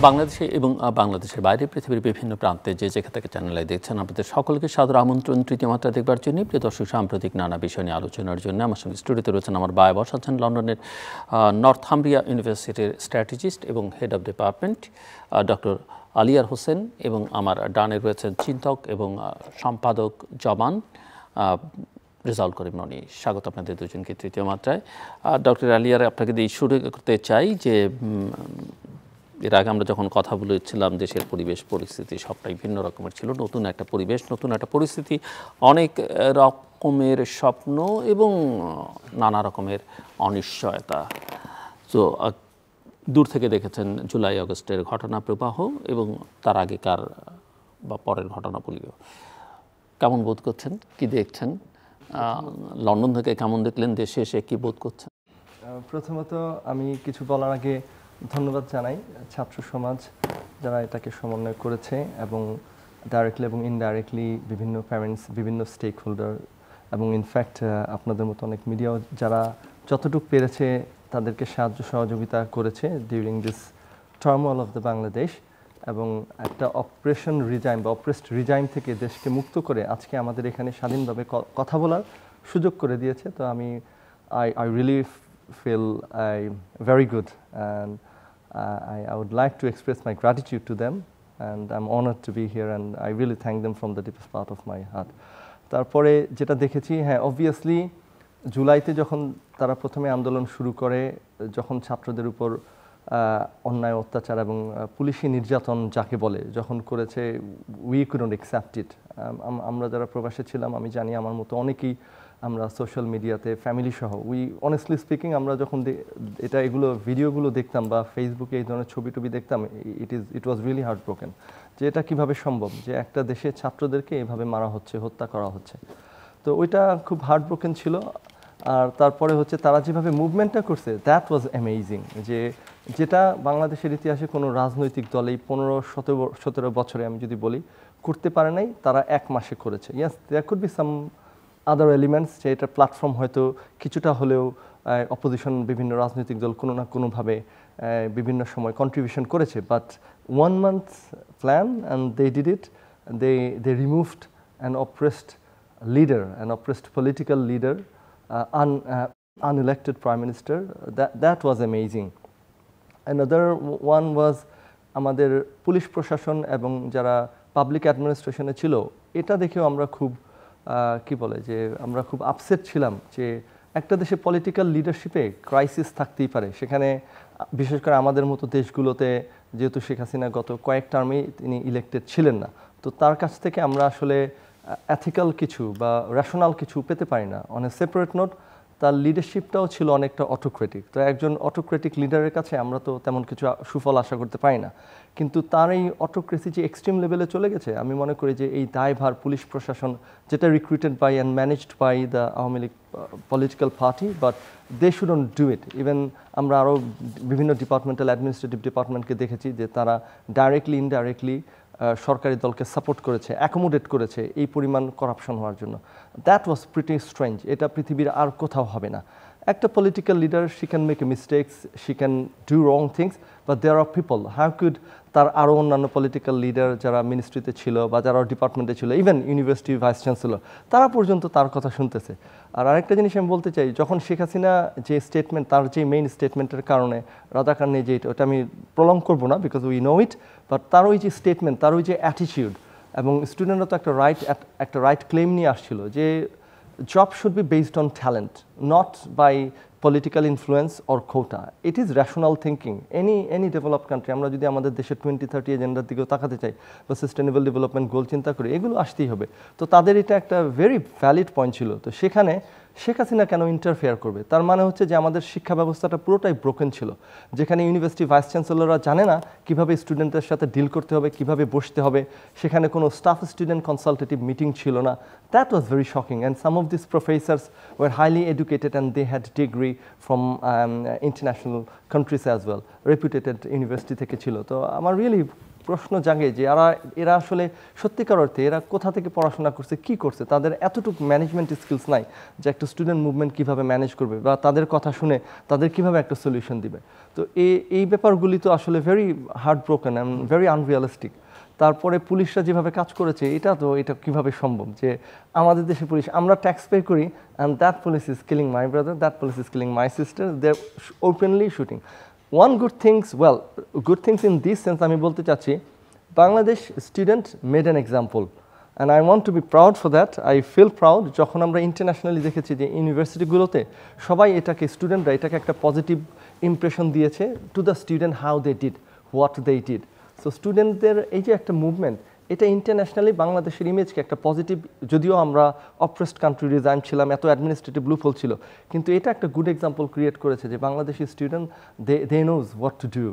বাংলাদেশে এবং বাংলাদেশের বাইরে পৃথিবীর বিভিন্ন প্রান্তে যে যেখান থেকে চ্যানেলে দেখছেন আপনাদের সকলকে সাদর আমন্ত্রণ তৃতীয় মাত্রা দেখবার জন্য। প্রিয় দর্শক, সাম্প্রতিক নানা বিষয় নিয়ে আলোচনার জন্য আমার সঙ্গে স্টুডিওতে রয়েছেন আমার বায়ে বসাচ্ছেন লন্ডনের নর্থাম্বরিয়া ইউনিভার্সিটির স্ট্র্যাটেজিস্ট এবং হেড অফ ডিপার্টমেন্ট ডক্টর আলিয়ার হোসেন, এবং আমার ডানে রয়েছেন চিন্তক এবং সম্পাদক জমান রেজাউল করিম ননি। স্বাগত আপনাদের দুজনকে তৃতীয় মাত্রায়। ডক্টর আলিয়ার, আপনাকে দিয়ে শুরু করতে চাই যে এর আগে আমরা যখন কথা বলেছিলাম দেশের পরিবেশ পরিস্থিতি সবটাই ভিন্ন রকমের ছিল। নতুন একটা পরিবেশ, নতুন একটা পরিস্থিতি, অনেক রকমের স্বপ্ন এবং নানা রকমের অনিশ্চয়তা। তো দূর থেকে দেখেছেন জুলাই আগস্টের ঘটনা প্রবাহ এবং তার আগেকার বা পরের ঘটনাগুলিও। কেমন বোধ করছেন, কি দেখছেন? লন্ডন থেকে কেমন দেখলেন, দেশে এসে কি বোধ করছেন? প্রথমত আমি কিছু বলার আগে ধন্যবাদ জানাই ছাত্র সমাজ যারা এটাকে সমন্বয় করেছে, এবং ডাইরেক্টলি এবং ইনডাইরেক্টলি বিভিন্ন প্যারেন্টস, বিভিন্ন স্টেক হোল্ডার, এবং ইনফ্যাক্ট আপনাদের মতো অনেক মিডিয়াও যারা যতটুকু পেরেছে তাদেরকে সাহায্য সহযোগিতা করেছে during this turmoil of the Bangladesh, এবং একটা অপারেশন রিজাইম বা অপ্রেসড রিজাইম থেকে দেশকে মুক্ত করে আজকে আমাদের এখানে স্বাধীনভাবে কথা বলার সুযোগ করে দিয়েছে। তো আমি I really feel very good, and I would like to express my gratitude to them, and I'm honored to be here, and I really thank them from the deepest part of my heart. তারপরে যেটা দেখেছি, হ্যাঁ, obviously জুলাইতে যখন তারা প্রথমে আন্দোলন শুরু করে, যখন ছাত্রদের উপর অন্যায় অত্যাচার এবং পুলিশি নির্যাতন যাকে বলে যখন করেছে, উই কুডন্ট অ্যাকসেপ্ট ইট। আমরা যারা প্রবাসে ছিলাম, আমি জানি আমার মতো অনেকেই, আমরা সোশ্যাল মিডিয়াতে ফ্যামিলি সহ, উই অনেস্টলি স্পিকিং, আমরা যখন এগুলো ভিডিওগুলো দেখতাম বা ফেসবুকে এই ধরনের ছবি টবি দেখতাম, ইট ওয়াজ রিয়েলি হার্ট ব্রোকেন যে এটা কীভাবে সম্ভব যে একটা দেশে ছাত্রদেরকে এভাবে মারা হচ্ছে, হত্যা করা হচ্ছে। তো ওইটা খুব হার্ট ব্রোকেন ছিল। আর তারপরে হচ্ছে তারা যেভাবে মুভমেন্টটা করছে, দ্যাট ওয়াজ অ্যামেজিং, যেটা বাংলাদেশের ইতিহাসে কোনো রাজনৈতিক দল এই 15-17 বছরে আমি যদি বলি করতে পারে নাই, তারা এক মাসে করেছে। Yes, there could be some other elements, যে এটা প্ল্যাটফর্ম হয়তো কিছুটা হলেও অপোজিশন বিভিন্ন রাজনৈতিক দল কোনো না কোনোভাবে বিভিন্ন সময় কন্ট্রিবিউশন করেছে, but 1 month plan and they did it. They removed an oppressed leader, an oppressed political leader, unelected prime minister. That was amazing. Another one was আমাদের পুলিশ প্রশাসন এবং যারা পাবলিক অ্যাডমিনিস্ট্রেশনে ছিল, এটা দেখেও আমরা খুব কি বলে যে আমরা খুব আপসেট ছিলাম যে একটা দেশে পলিটিক্যাল লিডারশিপে ক্রাইসিস থাকতেই পারে। সেখানে বিশেষ করে আমাদের মতো দেশগুলোতে, যেহেতু শেখ হাসিনা গত কয়েক টার্মেই তিনি ইলেক্টেড ছিলেন না, তো তার কাছ থেকে আমরা আসলে এথিক্যাল কিছু বা রেশনাল কিছু পেতে পারি না। অন এ সেপারেট নোট, তার লিডারশিপটাও ছিল অনেকটা অটোক্রেটিক। তো একজন অটোক্রেটিক লিডারের কাছে আমরা তো তেমন কিছু সুফল আশা করতে পারি না। কিন্তু তার এই অটোক্রেসি যে এক্সট্রিম লেভেলে চলে গেছে, আমি মনে করি যে এই দায়ভার পুলিশ প্রশাসন, যেটা recruited by and managed by the Awami League political party, but they shouldn't do it. Even আমরা আরও বিভিন্ন ডিপার্টমেন্টাল অ্যাডমিনিস্ট্রেটিভ ডিপার্টমেন্টকে দেখেছি যে তারা ডাইরেক্টলি ইনডাইরেক্টলি সরকারি দলকে সাপোর্ট করেছে, অ্যাকোমোডেট করেছে এই পরিমাণ করাপশন হওয়ার জন্য। That was pretty strange. এটা পৃথিবীর আর কোথাও হবে না। একটা political leader, she can make a mistakes, she can do wrong things, but there are people, how could তার আরও অন্যান্য পলিটিক্যাল লিডার যারা মিনিস্ট্রিতে ছিল বা যারা ডিপার্টমেন্টে ছিল, ইভেন ইউনিভার্সিটি ভাইস চ্যান্সেলর, তারা পর্যন্ত তার কথা শুনতেছে। আর আরেকটা জিনিস আমি বলতে চাই, যখন শেখ হাসিনা যে স্টেটমেন্ট, তার যে মেইন স্টেটমেন্টের কারণে রাজাকার নিয়ে যে ওটা আমি প্রলং করবো না because we know it, but তার ওই যে স্টেটমেন্ট, তার ওই যে অ্যাটিটিউড, এবং স্টুডেন্টরা তো একটা রাইট ক্লেম নিয়ে আসছিল যে job should be based on talent, not by political influence or quota. It is rational thinking. Any developed country, আমরা যদি আমাদের দেশের 2030 এজেন্ডার দিকেও তাকাতে চাই বা সাস্টেনেবল ডেভেলপমেন্ট গোল চিন্তা করি, এগুলো আসতেই হবে। তো তাদের এটা একটা ভেরি ভ্যালিড পয়েন্ট ছিল। তো সেখানে শেখ হাসিনা কেন ইন্টারফেয়ার করবে? তার মানে হচ্ছে যে আমাদের শিক্ষা ব্যবস্থাটা পুরোটাই ব্রোকেন ছিল, যেখানে ইউনিভার্সিটি ভাইস চ্যান্সেলররা জানে না কীভাবে স্টুডেন্টদের সাথে ডিল করতে হবে, কীভাবে বসতে হবে। সেখানে কোনো স্টাফ স্টুডেন্ট কনসালটেটিভ মিটিং ছিল না। That was very shocking, and some of this professors were highly educated and they had degree from international countries as well, reputed university থেকে ছিল। তো আমার রিয়েলি প্রশ্ন জাগে যে এরা আসলে সত্যিকার অর্থে এরা কোথা থেকে পড়াশোনা করছে, কি করছে, তাদের এতটুকু ম্যানেজমেন্ট স্কিলস নাই যে একটা স্টুডেন্ট মুভমেন্ট কিভাবে ম্যানেজ করবে বা তাদের কথা শুনে তাদের কিভাবে একটা সলিউশন দিবে। তো এই ব্যাপারগুলি তো আসলে very heart broken and very unrealistic. তারপরে পুলিশরা যেভাবে কাজ করেছে এটা কিভাবে সম্ভব যে আমাদের দেশে পুলিশ, আমরা ট্যাক্স পে করি and that police is killing my brother, that police is killing my sister, they are openly shooting. One good things in this sense আমি বলতে চাচ্ছি, Bangladesh student made an example and I want to be proud for that. I feel proud যখন আমরা internationally দেখেছি যে ইউনিভার্সিটিগুলোতে সবাই স্টুডেন্টরা এটাকে একটা পজিটিভ ইমপ্রেশন দিয়েছে to the student, how they did, what they did. So স্টুডেন্টদের এই যে একটা মুভমেন্ট, এটা ইন্টারন্যাশনালি বাংলাদেশের ইমেজকে একটা পজিটিভ, যদিও আমরা অপ্রেসড কান্ট্রি রিজাইন ছিলাম, এত অ্যাডমিনিস্ট্রেটিভ লুপহোল ছিল, কিন্তু এটা একটা গুড এক্সাম্পল ক্রিয়েট করেছে যে Bangladeshi student they knows what to do,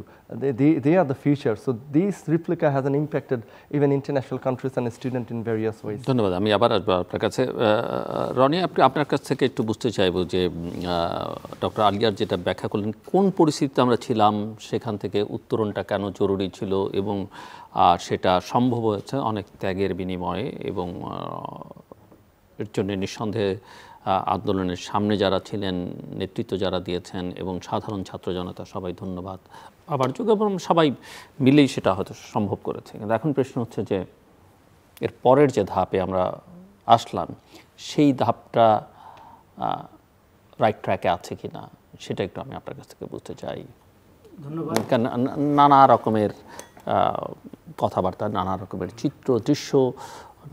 they are the future. So this replica has an impacted even international countries and student in various ways. ধন্যবাদ। আমি আবার আসবো আপনার কাছে। রনি, আপনার কাছ থেকে একটু বুঝতে চাইবো যে ডক্টর আলিয়ার যেটা ব্যাখ্যা করলেন, কোন পরিস্থিতিতে আমরা ছিলাম, সেখান থেকে উত্তরণটা কেন জরুরি ছিল এবং সেটা সম্ভব হয়েছে অনেক ত্যাগের বিনিময়ে, এবং এর জন্য নিঃসন্দেহে আন্দোলনের সামনে যারা ছিলেন, নেতৃত্ব যারা দিয়েছেন এবং সাধারণ ছাত্র জনতা সবাই ধন্যবাদ আবার যোগ, এবং সবাই মিলেই সেটা হয়তো সম্ভব করেছে। কিন্তু এখন প্রশ্ন হচ্ছে যে এর পরের যে ধাপে আমরা আসলাম, সেই ধাপটা রাইট ট্র্যাকে আছে কি না, সেটা একটু আমি আপনার কাছ থেকে বুঝতে চাই। ধন্যবাদ। কারণ নানা রকমের কথাবার্তা, নানা রকমের চিত্র দৃশ্য,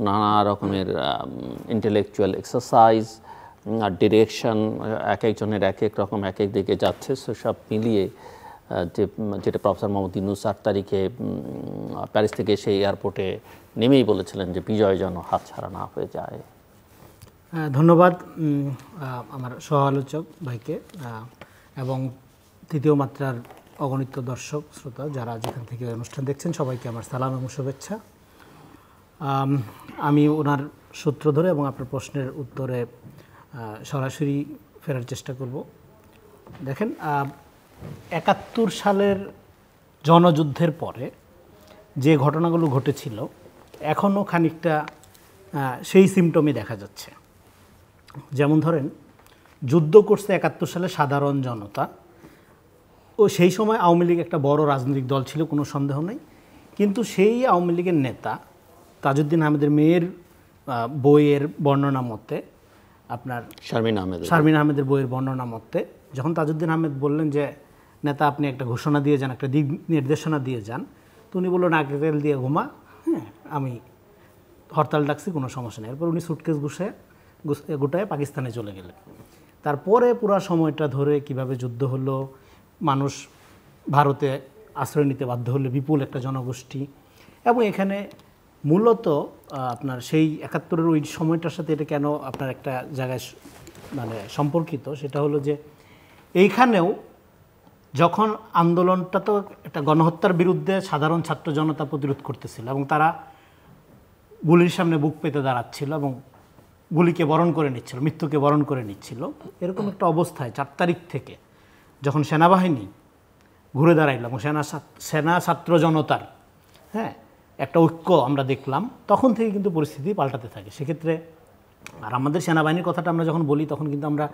নানা রকমের ইন্টেলেকচুয়াল এক্সারসাইজ আর ডিরেকশন, এক একজনের এক এক রকম এক এক দিকে যাচ্ছে, সেসব মিলিয়ে যেটা প্রফেসর মোহাম্মদ ইউনূস 8 তারিখে প্যারিস থেকে সেই এয়ারপোর্টে নেমেই বলেছিলেন যে বিজয় যেন হাতছাড়া না হয়ে যায়। ধন্যবাদ আমার সহ আলোচক ভাইকে এবং তৃতীয় মাত্রার অগণিত দর্শক শ্রোতা যারা যেখান থেকে অনুষ্ঠান দেখছেন, সবাইকে আমার সালাম এবং শুভেচ্ছা। আমি ওনার সূত্র ধরে এবং আপনার প্রশ্নের উত্তরে সরাসরি ফেরার চেষ্টা করব। দেখেন, 71 সালের জনযুদ্ধের পরে যে ঘটনাগুলো ঘটেছিল এখনও খানিকটা সেই সিমটমই দেখা যাচ্ছে। যেমন ধরেন, যুদ্ধ করছে 71 সালে সাধারণ জনতা, ও সেই সময় আওয়ামী লীগ একটা বড় রাজনৈতিক দল ছিল, কোনো সন্দেহ নেই। কিন্তু সেই আওয়ামী লীগের নেতা তাজউদ্দিন আহমেদের মেয়ের বইয়ের বর্ণনা মতে, আপনার শারমিন আহমেদের বইয়ের বর্ণনা মতে, যখন তাজউদ্দিন আহমেদ বললেন যে নেতা আপনি একটা ঘোষণা দিয়ে যান, একটা দিক নির্দেশনা দিয়ে যান, তো উনি বললেন নাকে তেল দিয়ে ঘুমা, হ্যাঁ আমি হরতাল ডাকছি, কোনো সমস্যা নেই। এরপর উনি সুটকেস গোটায় পাকিস্তানে চলে গেলেন। তারপরে পুরো সময়টা ধরে কিভাবে যুদ্ধ হলো, মানুষ ভারতে আশ্রয় নিতে বাধ্য হলো, বিপুল একটা জনগোষ্ঠী, এবং এখানে মূলত আপনার সেই 71-এর ওই সময়টার সাথে এটা কেন আপনার একটা জায়গায় মানে সম্পর্কিত, সেটা হলো যে এইখানেও যখন আন্দোলনটা তো একটা গণহত্যার বিরুদ্ধে সাধারণ ছাত্র জনতা প্রতিরোধ করতেছিল এবং তারা গুলির সামনে বুক পেতে দাঁড়াচ্ছিল এবং গুলিকে বরণ করে নিচ্ছিল, মৃত্যুকে বরণ করে নিচ্ছিল, এরকম একটা অবস্থায় 4 তারিখ থেকে যখন সেনাবাহিনী ঘুরে দাঁড়াইল এবং সেনা ছাত্র জনতার একটা ঐক্য আমরা দেখলাম, তখন থেকে কিন্তু পরিস্থিতি পাল্টাতে থাকে। সেক্ষেত্রে আর আমাদের সেনাবাহিনীর কথাটা আমরা যখন বলি তখন কিন্তু আমরা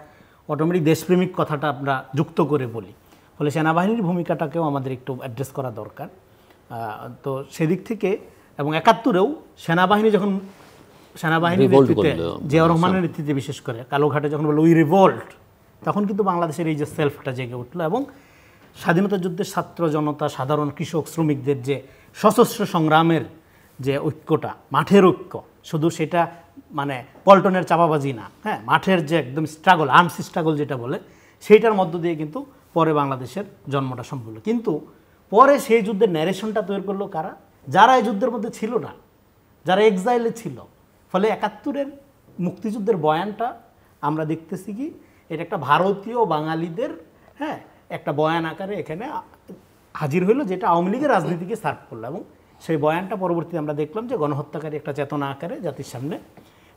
অটোমেটিক দেশপ্রেমিক কথাটা আমরা যুক্ত করে বলি, ফলে সেনাবাহিনীর ভূমিকাটাকেও আমাদের একটু অ্যাড্রেস করা দরকার। তো সেদিক থেকে এবং 71-এও সেনাবাহিনী যখন সেনাবাহিনীর নেতৃত্বে, জিয়াউর রহমানের নেতৃত্বে বিশেষ করে কালোঘাটে যখন বলল উই রিভল্ট, তখন কিন্তু বাংলাদেশের এই যে সেলফটা জেগে উঠলো এবং স্বাধীনতা যুদ্ধের ছাত্র জনতা, সাধারণ কৃষক শ্রমিকদের যে সশস্ত্র সংগ্রামের যে ঐক্যটা, মাঠের ঐক্য, শুধু সেটা মানে পল্টনের চাপাবাজি না, মাঠের যে একদম স্ট্রাগল, আর্মস স্ট্রাগল যেটা বলে, সেইটার মধ্য দিয়ে কিন্তু পরে বাংলাদেশের জন্মটা সম্ভব হলো। কিন্তু পরে সেই যুদ্ধের ন্যারেশনটা তৈরি করলো কারা? যারা এই যুদ্ধের মধ্যে ছিল না, যারা এক্সাইলে ছিল। ফলে 71-এর মুক্তিযুদ্ধের বয়ানটা আমরা দেখতেছি কি, এটা একটা ভারতীয় বাঙালিদের একটা বয়ান আকারে এখানে হাজির হইলো, যেটা আওয়ামী লীগের রাজনীতিকে সার্ভ করলো এবং সেই বয়ানটা পরবর্তীতে আমরা দেখলাম যে গণহত্যাকারী একটা চেতনা আকারে জাতির সামনে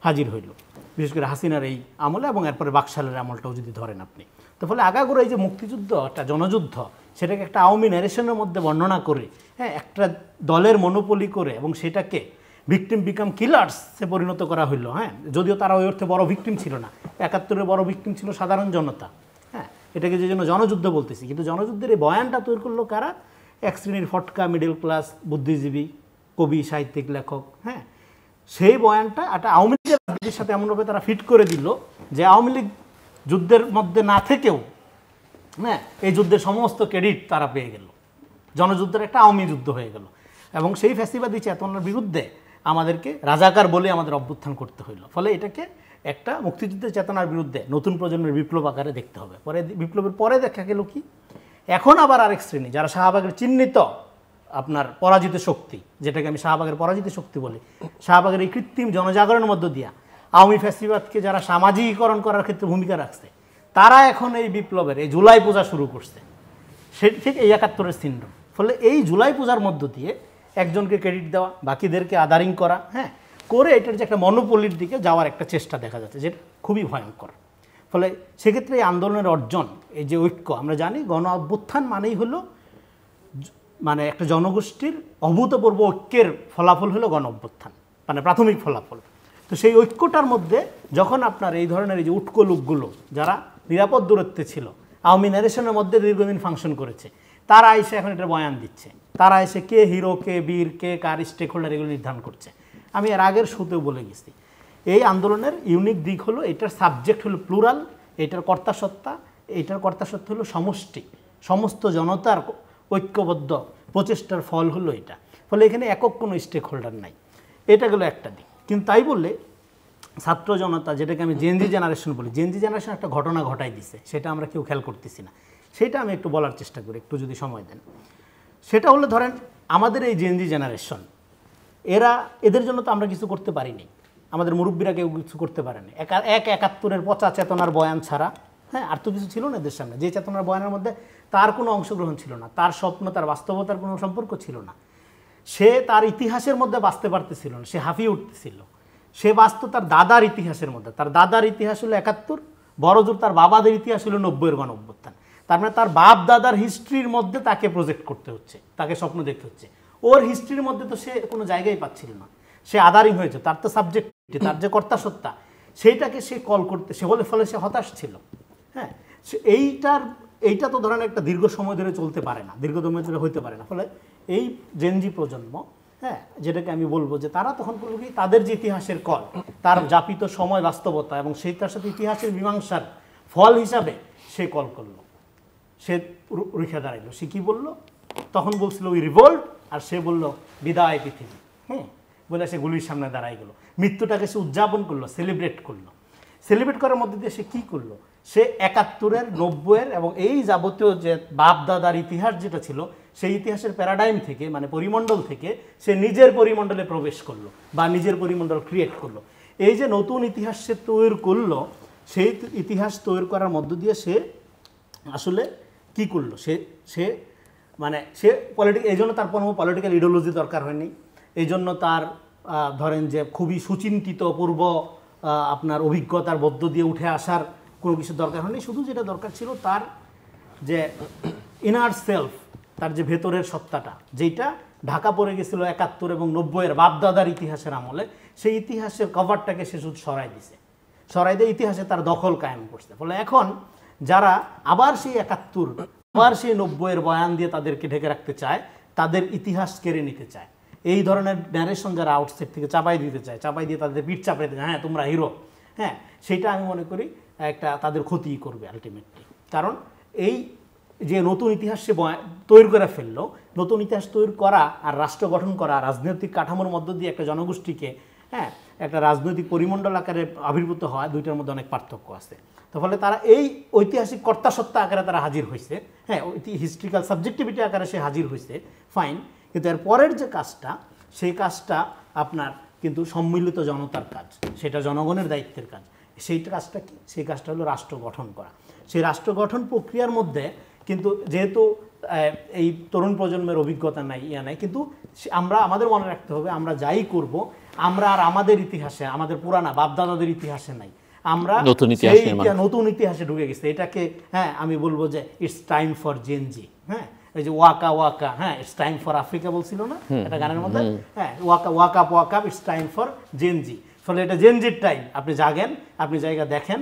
হাজির হইল, বিশেষ করে হাসিনার এই আমলে এবং এরপরে বাকশালের আমলটাও যদি ধরেন আপনি। তো ফলে আগাগোড়া এই যে মুক্তিযুদ্ধ একটা জনযুদ্ধ, সেটাকে একটা আওয়ামী ন্যারেশনের মধ্যে বর্ণনা করে, হ্যাঁ, একটা দলের মনোপলি করে এবং সেটাকে ভিকটিম বিকাম কিলার্সে পরিণত করা হইলো। হ্যাঁ, যদিও তারা ওই অর্থে বড় ভিকটিম ছিল না, ৭১-এর বড় ভিকটিম ছিল সাধারণ জনতা। হ্যাঁ, এটাকে যে জন্য জনযুদ্ধ বলতেছি, কিন্তু জনযুদ্ধের এই বয়ানটা তৈরি করলো কারা? এক শ্রেণীর ফটকা মিডল ক্লাস বুদ্ধিজীবী, কবি, সাহিত্যিক, লেখক। হ্যাঁ, সেই বয়ানটা একটা আওয়ামী লীগের রাজনীতির সাথে এমনভাবে তারা ফিট করে দিল যে আওয়ামী লীগ যুদ্ধের মধ্যে না থেকেও, হ্যাঁ, এই যুদ্ধের সমস্ত ক্রেডিট তারা পেয়ে গেল। জনযুদ্ধের একটা আওয়ামী যুদ্ধ হয়ে গেল এবং সেই ফ্যাসিবাদী চেতনার বিরুদ্ধে আমাদেরকে রাজাকার বলে আমাদের অভ্যুত্থান করতে হইল। ফলে এটাকে একটা মুক্তিযুদ্ধের চেতনার বিরুদ্ধে নতুন প্রজন্মের বিপ্লব আকারে দেখতে হবে। পরে বিপ্লবের পরে দেখা গেল কি, এখন আবার আরেক শ্রেণী যারা শাহবাগের চিহ্নিত আপনার পরাজিত শক্তি, যেটাকে আমি শাহবাগের পরাজিত শক্তি বলি, শাহবাগের এই কৃত্রিম জনজাগরণের মধ্য দিয়া আওয়ামী ফ্যাসিবাদকে যারা সামাজিকীকরণ করার ক্ষেত্রে ভূমিকা রাখছে, তারা এখন এই বিপ্লবের এই জুলাই পূজা শুরু করছে। সেটি ঠিক এই ৭১-এর সিন্ড্রোম। ফলে এই জুলাই পূজার মধ্য দিয়ে একজনকে ক্রেডিট দেওয়া, বাকিদেরকে আদারিং করা, হ্যাঁ, করে এটার যে একটা মনোপলির দিকে যাওয়ার একটা চেষ্টা দেখা যাচ্ছে, যেটা খুবই ভয়ঙ্কর। ফলে সেক্ষেত্রে এই আন্দোলনের অর্জন, এই যে ঐক্য, আমরা জানি গণ অভ্যুত্থান মানেই হলো মানে একটা জনগোষ্ঠীর অভূতপূর্ব ঐক্যের ফলাফল হলো গণ অভ্যুত্থান, মানে প্রাথমিক ফলাফল। তো সেই ঐক্যটার মধ্যে যখন আপনার এই ধরনের এই যে উটকো লোকগুলো যারা নিরাপদ দূরত্বে ছিল, আওয়ামী ন্যারেশনের মধ্যে দীর্ঘদিন ফাংশন করেছে, তারা এসে এখন এটা বয়ান দিচ্ছে, তারা এসে কে হিরো, কে বীর, কে কার স্টেক হোল্ডার, এগুলো নির্ধারণ করছে। আমি এর আগের শোতেও বলে গেছি, এই আন্দোলনের ইউনিক দিক হলো এটার সাবজেক্ট হলো প্লুরাল, এটার কর্তাসত্তা, এইটার কর্তাসত্তা হলো সমষ্টি, সমস্ত জনতার ঐক্যবদ্ধ প্রচেষ্টার ফল হলো এটা। ফলে এখানে একক কোনো স্টেক হোল্ডার নাই, এটা গেলো একটা দিক। কিন্তু তাই বললে ছাত্র জনতা, যেটাকে আমি জেনজি জেনারেশন বলি, জেনজি জেনারেশন একটা ঘটনা ঘটাই দিছে, সেটা আমরা কেউ খেয়াল করতেছি না। সেটা আমি একটু বলার চেষ্টা করি, একটু যদি সময় দেন। সেটা হলো ধরেন আমাদের এই জেনজি জেনারেশন, এদের জন্য তো আমরা কিছু করতে পারিনি, আমাদের মুরব্বীরা কেউ কিছু করতে পারেনি। ৭১-এর পচা চেতনার বয়ান ছাড়া, হ্যাঁ, আর তো কিছু ছিল না এদের সামনে। যে চেতনার বয়ানের মধ্যে তার কোনো অংশগ্রহণ ছিল না, তার স্বপ্ন, তার বাস্তবতার কোনো সম্পর্ক ছিল না, সে তার ইতিহাসের মধ্যে বাঁচতে পারতেছিল না, সে হাঁফিয়ে উঠতেছিল। সে বাঁচত তার দাদার ইতিহাসের মধ্যে। তার দাদার ইতিহাস হলো ৭১, বড়জোর তার বাবাদের ইতিহাস হলো ৯০-এর গণ অভ্যুত্থান। তার মানে তার বাপ দাদার হিস্ট্রির মধ্যে তাকে প্রজেক্ট করতে হচ্ছে, তাকে স্বপ্ন দেখতে হচ্ছে। ওর হিস্ট্রির মধ্যে তো সে কোনো জায়গায় পাচ্ছিল না, সে আদারিং হয়েছে। তার তো সাবজেক্ট, তার যে কর্তাসত্তা, সেইটাকে সে কল করতে, সে বলে, ফলে সে হতাশ ছিল। হ্যাঁ, এইটা তো ধরেন একটা দীর্ঘ সময় ধরে চলতে পারে না, দীর্ঘ সময় ধরে হইতে পারে না। ফলে এই জেনজি প্রজন্ম, হ্যাঁ, যেটাকে আমি বলবো যে তারা তখন করলো কি, তাদের যে ইতিহাসের কল, তার যাপিত সময় বাস্তবতা এবং সেইটার সাথে ইতিহাসের মীমাংসার ফল হিসাবে সে কল করলো, সে রুখে দাঁড়াইলো। সে কী বললো? তখন বলছিল উই রিভোল্ট, আর সে বলল বিদায় পৃথিবী। হ্যাঁ, বলে সে গুলির সামনে দাঁড়াই গেলো, মৃত্যুটাকে সে উদযাপন করলো, সেলিব্রেট করলো। সেলিব্রেট করার মধ্যে দিয়ে সে কী করলো? সে ৭১-এর, ৯০-এর এবং এই যাবতীয় যে বাপ দাদার ইতিহাস যেটা ছিল, সেই ইতিহাসের প্যারাডাইম থেকে, মানে পরিমণ্ডল থেকে সে নিজের পরিমণ্ডলে প্রবেশ করলো বা নিজের পরিমণ্ডল ক্রিয়েট করলো। এই যে নতুন ইতিহাস সে তৈরি করলো, সেই ইতিহাস তৈরি করার মধ্য দিয়ে সে আসলে কি করলো? সে এই জন্য তার কোনো পলিটিক্যাল ইডিওলজি দরকার হয়নি। এই জন্য তার ধরেন যে খুবই সুচিন্তিত পূর্ব আপনার অভিজ্ঞতার মধ্য দিয়ে উঠে আসার কোনো কিছু দরকার হয়নি। শুধু যেটা দরকার ছিল তার যে ইনার সেলফ, তার যে ভেতরের সত্তাটা, যেটা ঢাকা পড়ে গেছিল ৭১ এবং ৯০-এর বাপদাদার ইতিহাসের আমলে, সেই ইতিহাসের কভারটাকে সে শুধু সরাই দিয়ে ইতিহাসে তার দখল কায়েম করছে। ফলে এখন যারা আবার সেই ৭১, আবার সেই ৯০-এর বয়ান দিয়ে তাদেরকে ঢেকে রাখতে চায়, তাদের ইতিহাস কেড়ে নিতে চায়, এই ধরনের ন্যারেশন যারা আউটসাইড থেকে চাপাই দিতে চায়, চাপাই দিয়ে তাদের পিঠ চাপাই দিতে চায়, হ্যাঁ তোমরা হিরো, হ্যাঁ, সেটা আমি মনে করি একটা তাদের ক্ষতিই করবে আলটিমেটলি। কারণ এই যে নতুন ইতিহাস সে তৈরি করে ফেললো, নতুন ইতিহাস তৈরি করা আর রাষ্ট্র গঠন করা, রাজনৈতিক কাঠামোর মধ্য দিয়ে একটা জনগোষ্ঠীকে, হ্যাঁ, একটা রাজনৈতিক পরিমণ্ডল আকারে আবির্ভূত হয়, দুইটার মধ্যে অনেক পার্থক্য আছে। তো ফলে তারা এই ঐতিহাসিক কর্তাসত্তা আকারে তারা হাজির হয়েছে, হ্যাঁ, হিস্ট্রিক্যাল সাবজেক্টিভিটি আকারে সে হাজির হয়েছে, ফাইন। কিন্তু এর পরের যে কাজটা, সেই কাজটা আপনার কিন্তু সম্মিলিত জনতার কাজ, সেটা জনগণের দায়িত্বের কাজ। সেই কাজটা কি? সেই কাজটা হলো রাষ্ট্র গঠন করা। সেই রাষ্ট্র গঠন প্রক্রিয়ার মধ্যে কিন্তু যেহেতু এই তরুণ প্রজন্মের অভিজ্ঞতা নাই নাই, কিন্তু আমাদের মনে রাখতে হবে আমরা যাই করব আমরা আর আমাদের ইতিহাসে, আমাদের পুরানা বাপদাদাদের ইতিহাসে নাই, আমরা নতুন ইতিহাসে ঢুকে গেছি। এটাকে আমি বলবো যে ইটস টাইম ফর জেনজি। এই যে Waka Waka, it's time for Africa বলছিল না একটা গানের মধ্যে, Waka Waka Waka it's time for Gen Z. ফলে এটা জেনজির টাইম। আপনি জাগেন, আপনি জায়গা দেখেন,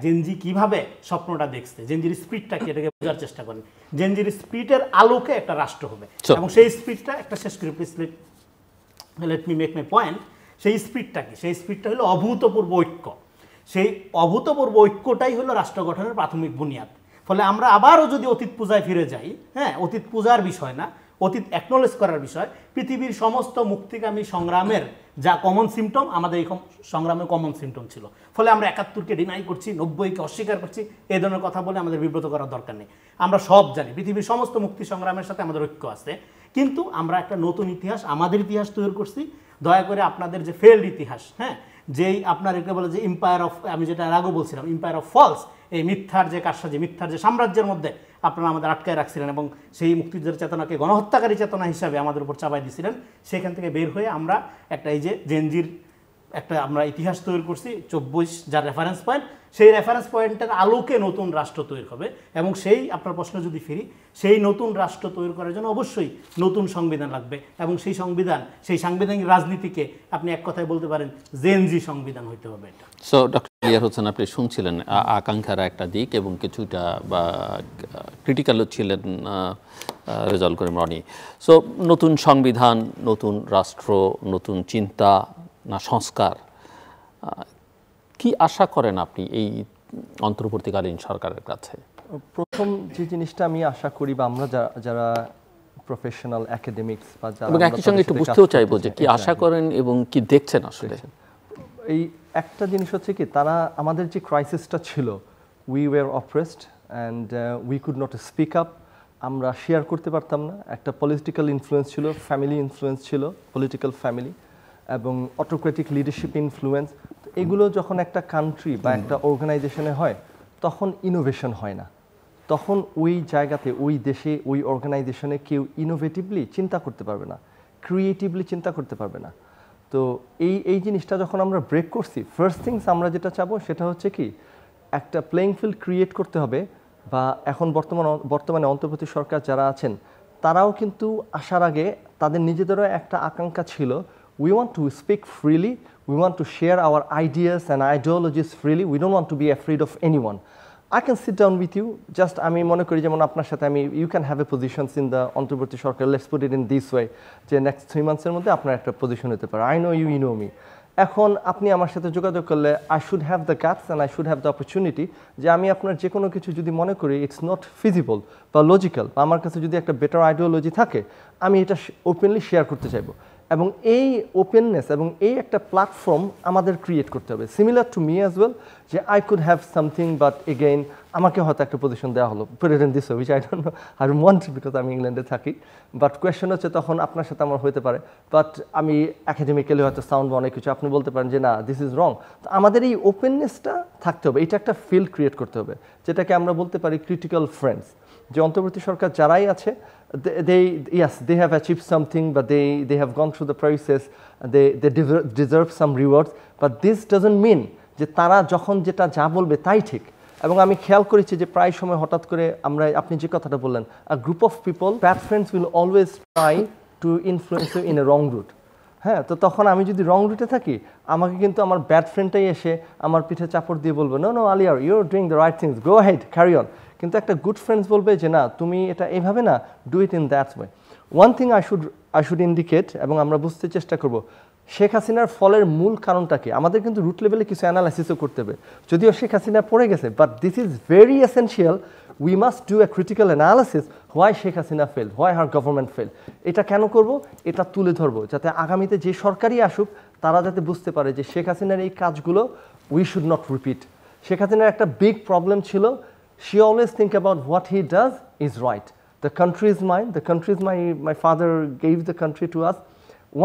জেনজি কিভাবে স্বপ্নটা দেখছে, জেনজির স্পিডটা কি, এটাকে বোঝার চেষ্টা করেন। জেনজির স্পিডের আলোকে একটা রাষ্ট্র হবে, এবং সেই স্পিডটা একটা শেষ করে please let me make my point. সেই স্পিডটা কি? সেই স্পিডটা হলো অভূতপূর্ব ঐক্য। সেই অভূতপূর্ব ঐক্যটাই হলো রাষ্ট্র গঠনের প্রাথমিক বুনিয়াদ। ফলে আমরা আবারও যদি অতীত পূজায় ফিরে যাই, অতীত পূজার বিষয় না, অতীত অ্যাকনোলেজ করার বিষয়। পৃথিবীর সমস্ত মুক্তিকামী সংগ্রামের যা কমন সিমটম, আমাদের এই সংগ্রামের কমন সিমটম ছিল। ফলে আমরা ৭১কে ডিনাই করছি, ৯০কে অস্বীকার করছি, এই ধরনের কথা বলে আমাদের বিব্রত করার দরকার নেই। আমরা সব জানি পৃথিবীর সমস্ত মুক্তি সংগ্রামের সাথে আমাদের ঐক্য আছে, কিন্তু আমরা একটা নতুন ইতিহাস, আমাদের ইতিহাস তৈরি করছি। দয়া করে আপনাদের যে ফেল্ড ইতিহাস, যেই আপনার একে বলে যে এম্পায়ার অফ, আমি যেটা আগে বলছিলাম এম্পায়ার অফ ফলস, এই মিথ্যার যে কারসাজি, মিথ্যার যে সাম্রাজ্যের মধ্যে আপনারা আমাদের আটকায় রাখছিলেন এবং সেই মুক্তিযুদ্ধের চেতনাকে গণহত্যাকারী চেতনা হিসাবে আমাদের উপর চাপাই দিয়েছিলেন, সেখান থেকে বের হয়ে আমরা একটা এই যে জেনজির একটা আমরা ইতিহাস তৈরি করছি ২৪, যার রেফারেন্স পয়েন্ট, সেই রেফারেন্স পয়েন্টের আলোকে নতুন রাষ্ট্র তৈরি হবে। এবং সেই আপনার প্রশ্ন যদি ফিরি, সেই নতুন রাষ্ট্র তৈরি করার জন্য অবশ্যই নতুন সংবিধান লাগবে, এবং সেই সংবিধান, সেই সাংবিধানিক রাজনীতিকে আপনি এক কথায় বলতে পারেন জেনজি সংবিধান হইতে হবে। এটা সো ডক্টর আলিয়ার হোসেন, আপনি শুনছিলেন আকাঙ্ক্ষার একটা দিক এবং কিছুটা বা ক্রিটিক্যালও ছিলেন রেজাউল করিম রনি। সো নতুন সংবিধান, নতুন রাষ্ট্র, নতুন চিন্তা না সংস্কার, কি আশা করেন আপনি এই অন্তর্বর্তীকালীন সরকারের কাছে? প্রথম যে জিনিসটা আমি আশা করি, বা আমরা যারা প্রফেশনাল একাডেমিক্স বা যারা, এবং একই সঙ্গে একটু বুঝতেও চাইবো যে কি আশা করেন এবং কি দেখছেন আসলে। এই একটা জিনিস হচ্ছে কি, তারা আমাদের যে ক্রাইসিসটা ছিল, we were oppressed and we could not speak up, আমরা শেয়ার করতে পারতাম না। একটা পলিটিক্যাল ইনফ্লুয়েন্স ছিল, ফ্যামিলি ইনফ্লুয়েন্স ছিল, পলিটিক্যাল ফ্যামিলি, এবং অটোক্রেটিক লিডারশিপ ইনফ্লুয়েন্স। এগুলো যখন একটা কান্ট্রি বা একটা অর্গানাইজেশনে হয়, তখন ইনোভেশন হয় না। তখন ওই জায়গাতে, ওই দেশে, ওই অর্গানাইজেশনে কেউ ইনোভেটিভলি চিন্তা করতে পারবে না, ক্রিয়েটিভলি চিন্তা করতে পারবে না। তো এই জিনিসটা যখন আমরা ব্রেক করছি, ফার্স্ট থিংস আমরা যেটা চাবো সেটা হচ্ছে কি, একটা প্লেইং ফিল্ড ক্রিয়েট করতে হবে। বা এখন বর্তমানে অন্তর্বর্তী সরকার যারা আছেন, তারাও কিন্তু আসার আগে তাদের নিজেদেরও একটা আকাঙ্ক্ষা ছিল, we want to speak freely, we want to share our ideas and ideologies freely, we don't want to be afraid of anyone. I can sit down with you, just আমি মনে করি যেমন আপনার সাথে আমি, you can have a positions in the অন্তর্বর্তী সরকার, let's put it in this way, যে next 3 months এর মধ্যে আপনার একটা পজিশন হতে পারে, I know you, you know me. এখন আপনি আমার সাথে যোগাযোগ করলে I should have the guts and I should have the opportunity, যে আমি আপনার যে কোনো কিছু যদি মনে করি it's not feasible বা লজিক্যাল, বা আমার কাছে যদি একটা বেটার আইডিওলজি থাকে, আমি এটা ওপেনলি শেয়ার করতে চাইবো। এবং এই ওপেননেস এবং এই একটা প্ল্যাটফর্ম আমাদের ক্রিয়েট করতে হবে। Similar to me as well, যে I could have something, but again আমাকে হয়তো একটা পজিশন দেওয়া হলো, president this, which I don't know, I don't want, because আমি ইংল্যান্ডে থাকি। বাট কোয়েশ্চেন হচ্ছে তখন আপনার সাথে আমার হতে পারে, বাট আমি একাডেমিক্যালি হয়তো সাউন্ড বা অনেক কিছু, আপনি বলতে পারেন যে না, দিস ইজ রং। তো আমাদের এই ওপেননেসটা থাকতে হবে, এটা একটা ফিল্ড ক্রিয়েট করতে হবে, যেটাকে আমরা বলতে পারি ক্রিটিক্যাল ফ্রেন্ডস। যে অন্তর্বর্তী সরকার যারাই আছে, they have achieved something, but they have gone through the process, they deserve some rewards, but this doesn't mean যে তারা যখন যেটা যা বলবে তাই ঠিক। এবং আমি খেয়াল করেছি যে প্রায় সময় হঠাৎ করে আপনি যে কথাটা বললেন, a group of people, bad friends will always try to influence you in a wrong route. হ্যাঁ, তো তখন আমি যদি রং রুটে থাকি, আমাকে কিন্তু আমার ব্যাড ফ্রেন্ডটাই এসে আমার পিঠে চাপড় দিয়ে বলবে, নো আলিয়ার, you are doing the right things, go head, carry on. কিন্তু একটা গুড ফ্রেন্ডস বলবে যে না, তুমি এটা এইভাবে না, do it in that way. One thing I should indicate, এবং আমরা বুঝতে চেষ্টা করব শেখ হাসিনার ফলের মূল কারণটা কি। আমাদের কিন্তু রুট লেভেলে কিছু অ্যানালাইসিসও করতে হবে, যদিও শেখ হাসিনা পড়ে গেছে, but this is very essential. We must do a critical analysis, why Sheikh Hasina fail, why her government fail. এটা কেন করব, এটা তুলে ধরবো, যাতে আগামীতে যে সরকারই আসুক তারা যাতে বুঝতে পারে যে শেখ হাসিনার এই কাজগুলো we should not repeat. Sheikh হাসিনার একটা বিগ প্রবলেম ছিল, she always think about what he does is right. The country is mine, the country is my father gave the country to us.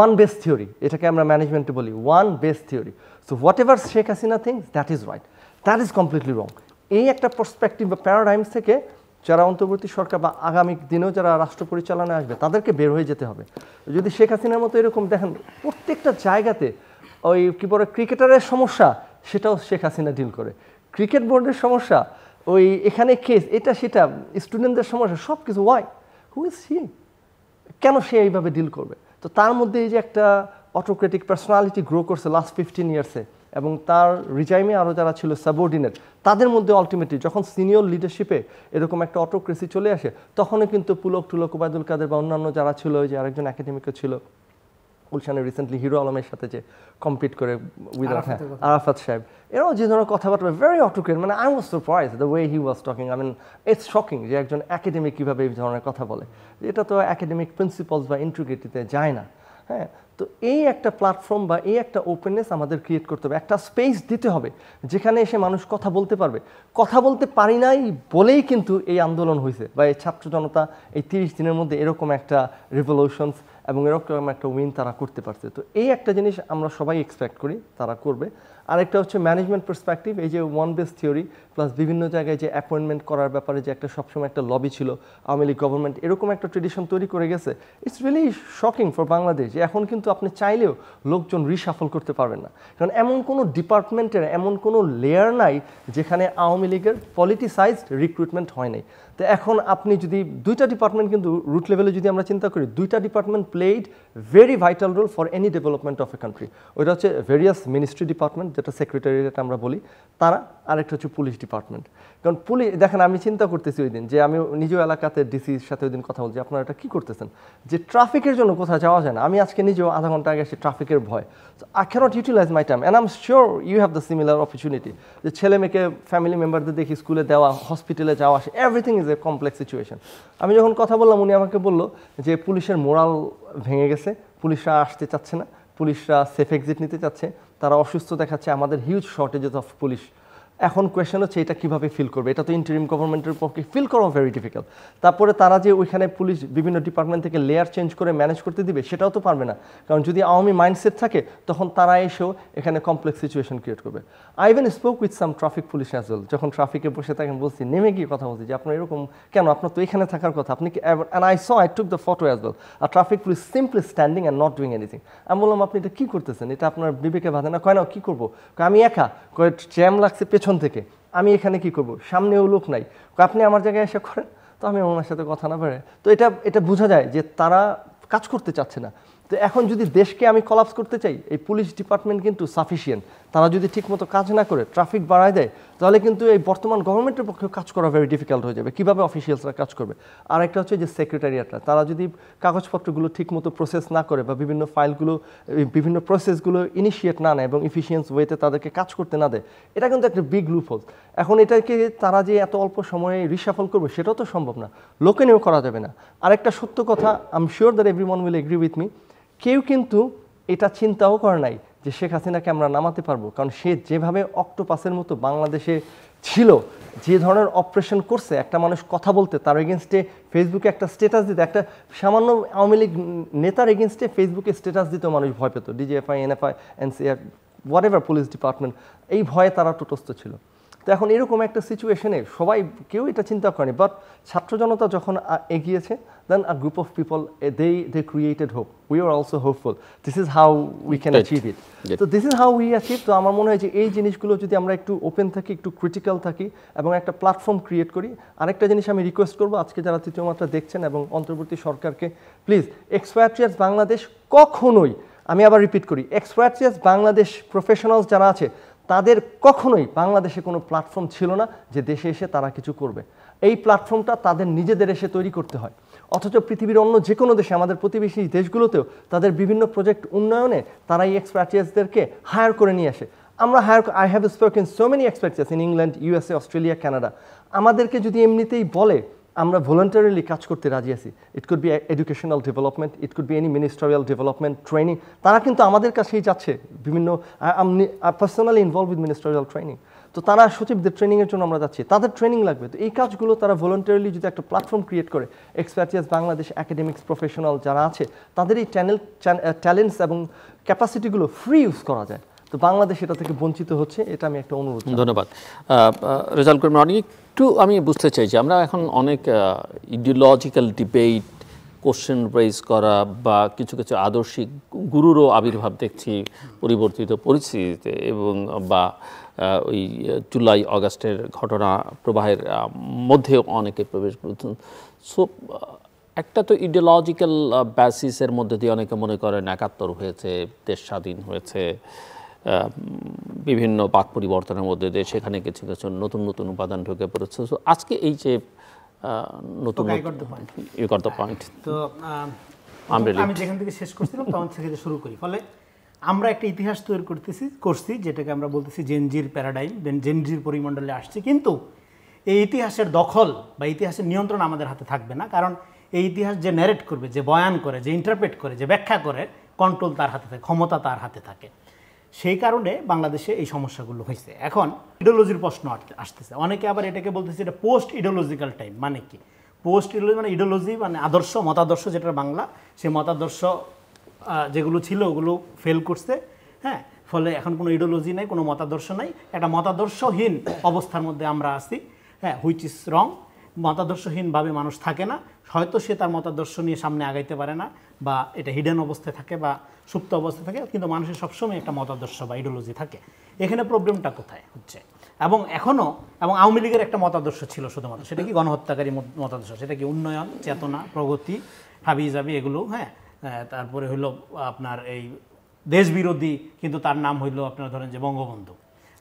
One base theory, এটাকে আমরা ম্যানেজমেন্টে বলি one base theory. So whatever Sheikh Hasina thinks, that is right. That is completely wrong. এই একটা perspective বা প্যারাডাইমস থেকে যারা অন্তর্বর্তী সরকার বা আগামী দিনেও যারা রাষ্ট্র পরিচালনায় আসবে তাদেরকে বের হয়ে যেতে হবে। যদি শেখ হাসিনার মতো এরকম দেখেন প্রত্যেকটা জায়গাতে ওই কী বলে ক্রিকেটারের সমস্যা সেটাও শেখ হাসিনা ডিল করে, ক্রিকেট বোর্ডের সমস্যা, ওই এখানে কেস এটা সেটা, স্টুডেন্টদের সমস্যা, সব কিছু। ওয়াই? Who is he? কেন সে এইভাবে ডিল করবে? তো তার মধ্যে এই যে একটা অটোক্রেটিক পার্সোনালিটি গ্রো করছে লাস্ট 15 ইয়ার্সে, এবং তার রিজাইমে আরও যারা ছিল সাবঅর্ডিনেট তাদের মধ্যে আলটিমেটলি যখন সিনিয়র লিডারশিপে এরকম একটা অটোক্রেসি চলে আসে, তখনই কিন্তু পুলক টুলক ওবায়দুল কাদের বা অন্যান্য যারা ছিল, ওই যে আরেকজন একাডেমিকও ছিল গুলশানে রিসেন্টলি হিরো আলমের সাথে যে কম্পিট করে উইথ আরাফাত সাহেব, এরাও যে ধরনের কথাবার্তা ভেরি অটোক্রেট, মানে I was surprised the way he was talking. I mean it's shocking যে একজন একাডেমিক কীভাবে এই ধরনের কথা বলে, এটা তো একাডেমিক প্রিন্সিপালস বা ইন্টিগ্রিটিতে যায় না। হ্যাঁ, তো এই একটা প্ল্যাটফর্ম বা এই একটা ওপেননেস আমাদের ক্রিয়েট করতে হবে, একটা স্পেস দিতে হবে যেখানে এসে মানুষ কথা বলতে পারবে। কথা বলতে পারি নাই বলেই কিন্তু এই আন্দোলন হয়েছে, বা এই ছাত্র জনতা এই 30 দিনের মধ্যে এরকম একটা রিভলিউশনস এবং এরকম একটা উইন তারা করতে পারছে। তো এই একটা জিনিস আমরা সবাই এক্সপেক্ট করি তারা করবে। আরেকটা হচ্ছে ম্যানেজমেন্ট পার্সপেক্টিভ, এই যে ওয়ান বেস থিওরি প্লাস বিভিন্ন জায়গায় যে অ্যাপয়েন্টমেন্ট করার ব্যাপারে যে একটা সবসময় একটা লবি ছিল, আওয়ামী লীগ গভর্নমেন্ট এরকম একটা ট্রেডিশন তৈরি করে গেছে। It's really shocking for Bangladesh যে এখন কিন্তু আপনি চাইলেও লোকজন রিশাফল করতে পারবেন না, কারণ এমন কোনো ডিপার্টমেন্টের এমন কোনো লেয়ার নাই যেখানে আওয়ামী লীগের পলিটিসাইজড রিক্রুটমেন্ট হয় নাই। তো এখন আপনি যদি দুইটা ডিপার্টমেন্ট কিন্তু রুট লেভেলে যদি আমরা চিন্তা করি, দুইটা department played very vital role for any development of a country. ওইটা হচ্ছে ভেরিয়াস মিনিস্ট্রি ডিপার্টমেন্ট, যেটা সেক্রেটারিয়েট আমরা বলি, তারা, আরেকটা হচ্ছে পুলিশ ডিপার্টমেন্ট। কারণ পুলিশ দেখেন, আমি চিন্তা করতেছি ওই দিন যে আমি নিজেও এলাকাতে ডিসির সাথে ওই দিন কথা বলছি, আপনারা এটা কী করতেছেন যে ট্রাফিকের জন্য কোথাও যাওয়া যায় না। আমি আজকে নিজেও আধা ঘন্টা আগে আসি ট্রাফিকের ভয়, I can't utilize my time, and I am sure you have the similar opportunity যে ছেলে মেয়েকে ফ্যামিলি মেম্বারদের দেখি স্কুলে দেওয়া, হসপিটালে যাওয়া আসে, everything is a complex situation. আমি যখন কথা বললাম উনি আমাকে বললো যে পুলিশের মোরাল ভেঙে গেছে, পুলিশরা আসতে চাচ্ছে না, পুলিশরা সেফ এক্সিট নিতে চাচ্ছে, তারা অসুস্থ দেখাচ্ছে, আমাদের হিউজ শর্টেজেস অফ পুলিশ। এখন কোয়েশ্চেন হচ্ছে এটা কীভাবে ফিল করবে, এটা তো ইন্টারিম গভর্নমেন্টের পক্ষে ফিল করাও ভেরি ডিফিকাল্ট। তারপরে তারা যে ওইখানে পুলিশ বিভিন্ন ডিপার্টমেন্ট থেকে লেয়ার চেঞ্জ করে ম্যানেজ করতে দিবে সেটাও তো পারবে না, কারণ যদি আওয়ামী মাইন্ডসেট থাকে তখন তারা এসেও এখানে কমপ্লেক্স সিচুয়েশন ক্রিয়েট করবে। I even spoke with some traffic police as well, যখন ট্রাফিকে বসে থাকেন বলছি, নেমে গিয়ে কথা বলছি যে আপনার এরকম কেন, আপনার তো এখানে থাকার কথা, আপনি কি, and I took the photo as well, আর traffic police simply standing and not doing anything. আমি বললাম আপনি এটা কী করতেছেন, এটা আপনার বিবেকে বাঁধে না? কয় না, কী করবো, আমি একা, কয় জ্যাম লাগছে পেছন থেকে, আমি এখানে কি করব, সামনেও লোক নাই, আপনি আমার জায়গায় এসে করেন। তো আমি ওনার সাথে কথা না বেড়ে, তো এটা বোঝা যায় যে তারা কাজ করতে চাচ্ছে না। তো এখন যদি দেশকে আমি কলাপস করতে চাই, এই পুলিশ ডিপার্টমেন্ট কিন্তু সাফিসিয়েন্ট, তারা যদি ঠিকমতো কাজ না করে ট্রাফিক বাড়ায় দেয়, তাহলে কিন্তু এই বর্তমান গভর্নমেন্টের পক্ষে কাজ করা ভেরি ডিফিকাল্ট হয়ে যাবে। কীভাবে অফিসিয়ালসরা কাজ করবে? আর একটা হচ্ছে যে সেক্রেটারিয়েটরা, তারা যদি কাগজপত্রগুলো ঠিকমতো প্রসেস না করে বা বিভিন্ন ফাইলগুলো, বিভিন্ন প্রসেসগুলো ইনিশিয়েট না নেয় এবং ইফিসিয়েন্স ওয়েতে তাদেরকে কাজ করতে না দেয়, এটা কিন্তু একটা বিগ লুপহোল। এখন এটাকে তারা যে এত অল্প সময়ে রিশাফল করবে সেটাও তো সম্ভব না, লোকে নিয়েও করা যাবে না। আরেকটা সত্য কথা, I am sure that everyone will agree with me, কেউ কিন্তু এটা চিন্তাও করে নাই যে শেখ হাসিনাকে আমরা নামাতে পারবো, কারণ সে যেভাবে অক্টোপাসের মতো বাংলাদেশে ছিল, যে ধরনের অপারেশন করছে, একটা মানুষ কথা বলতে তার এগেনস্টে ফেসবুকে একটা স্ট্যাটাস দিতে, একটা সামান্য আওয়ামী লীগ নেতার এগেনস্টে ফেসবুকে স্ট্যাটাস দিতেও মানুষ ভয় পেত, DGFI, এনএফআই, NCR, what ever police department, এই ভয়ে তারা তটস্থ ছিল। তো এখন এরকম একটা সিচুয়েশনে সবাই, কেউ এটা চিন্তা করেনি, বাট ছাত্র জনতা যখন এগিয়েছে, then a group of people, they created hope, we are also hopeful, this is how we can achieve it. তো this is how we achieve. তো আমার মনে হয় যে এই জিনিসগুলো যদি আমরা একটু ওপেন থাকি, একটু ক্রিটিক্যাল থাকি এবং একটা প্ল্যাটফর্ম ক্রিয়েট করি। আরেকটা জিনিস আমি রিকোয়েস্ট করবো আজকে যারা তৃতীয় মাত্রা দেখছেন এবং অন্তর্বর্তী সরকারকে, প্লিজ, এক্সপাট্রিয়াটস বাংলাদেশ কখনোই, আমি আবার রিপিট করি, এক্সপাট্রিয়াটস বাংলাদেশ প্রফেশনালস যারা আছে তাদের কখনোই বাংলাদেশে কোনো প্ল্যাটফর্ম ছিল না যে দেশে এসে তারা কিছু করবে। এই প্ল্যাটফর্মটা তাদের নিজেদের এসে তৈরি করতে হয়, অথচ পৃথিবীর অন্য যে কোনো দেশে, আমাদের প্রতিবেশী দেশগুলোতেও তাদের বিভিন্ন প্রজেক্ট উন্নয়নে তারা এই এক্সপাট্রিয়াটসদেরকে হায়ার করে নিয়ে আসে। আমরা I have spoken so many expatriates in England, USA, Australia, Canada, আমাদেরকে যদি এমনিতেই বলে আমরা ভলান্টারিলি কাজ করতে রাজি আছি, it could be educational development, it could be any ministerial development, training, তারা কিন্তু আমাদের কাছেই যাচ্ছে বিভিন্ন, personally involve with ministerial training. তো তারা সচিবদের ট্রেনিংয়ের জন্য আমরা যাচ্ছি, তাদের ট্রেনিং লাগবে। তো এই কাজগুলো তারা ভলান্টারিলি যদি একটা প্ল্যাটফর্ম ক্রিয়েট করে, এক্সপাট্রিয়াটস বাংলাদেশ একাডেমিক্স প্রফেশনাল যারা আছে তাদের এই ট্যালেন্টস এবং ক্যাপাসিটিগুলো ফ্রি ইউজ করা যায়, তো বাংলাদেশ এটা থেকে বঞ্চিত হচ্ছে, এটা আমি একটা অনুরোধ। ধন্যবাদ। রেজাল্ট করিম, একটু আমি বুঝতে চাই যে আমরা এখন অনেক ইডিওলজিক্যাল ডিবেট, কোশ্চেন রেজ করা বা কিছু কিছু আদর্শিক গুরুরও আবির্ভাব দেখছি পরিবর্তিত পরিস্থিতিতে, এবং বা ওই জুলাই আগস্টের ঘটনা প্রবাহের মধ্যেও অনেকে প্রবেশ করছেন। সো একটা তো ইডিওলজিক্যাল বেসিসের মধ্যে দিয়ে অনেকে মনে করেন ৭১ হয়েছে, দেশ স্বাধীন হয়েছে, বিভিন্ন পাক পরিবর্তনের মধ্যে দিয়ে সেখানে কিছু কিছু নতুন নতুন উপাদান ঢুকে পড়েছে। সো আজকে এই যে নতুন পয়েন্ট, তো আমি যেখান থেকে শেষ করছিলাম তখন থেকে শুরু করি। ফলে আমরা একটা ইতিহাস তৈরি করছি যেটাকে আমরা বলতেছি জেনজির প্যারাডাইম, জেনজির পরিমণ্ডলে আসছে। কিন্তু এই ইতিহাসের দখল বা ইতিহাসের নিয়ন্ত্রণ আমাদের হাতে থাকবে না, কারণ এই ইতিহাস যে ন্যারেট করবে, যে বয়ান করে, যে ইন্টারপ্রেট করে, যে ব্যাখ্যা করে, কন্ট্রোল তার হাতে থাকে, ক্ষমতা তার হাতে থাকে। সেই কারণে বাংলাদেশে এই সমস্যাগুলো হয়েছে। এখন ইডিওলজির প্রশ্ন আসতেছে, অনেকে আবার এটাকে বলতেছে এটা পোস্ট ইডিওলজিক্যাল টাইম। মানে কি পোস্ট ইডিওলজি? মানে ইডিওলজি মানে আদর্শ, মতাদর্শ, যেটা বাংলা, সেই মতাদর্শ যেগুলো ছিল ওগুলো ফেল করছে। হ্যাঁ, ফলে এখন কোনো ইডিওলজি নাই, কোনো মতাদর্শ নাই, একটা মতাদর্শহীন অবস্থার মধ্যে আমরা আছি। হ্যাঁ, হুইচ ইজ রং। মতাদর্শহীনভাবে মানুষ থাকে না, হয়তো সে তার মতাদর্শ নিয়ে সামনে আগাইতে পারে না, বা এটা হিডেন অবস্থায় থাকে বা সুপ্ত অবস্থায় থাকে, কিন্তু মানুষের সবসময় একটা মতাদর্শ বা ইডিওলজি থাকে। এখানে প্রবলেমটা কোথায় হচ্ছে? এবং এখনও, এবং আওয়ামী লীগের একটা মতাদর্শ ছিল শুধুমাত্র, সেটা কি গণহত্যাকারী মতাদর্শ, সেটা কি উন্নয়ন, চেতনা, প্রগতি, হাবিজাবি এগুলো। হ্যাঁ, তারপরে হইলো আপনার এই দেশ বিরোধী, কিন্তু তার নাম হইলো আপনার ধরেন যে বঙ্গবন্ধু,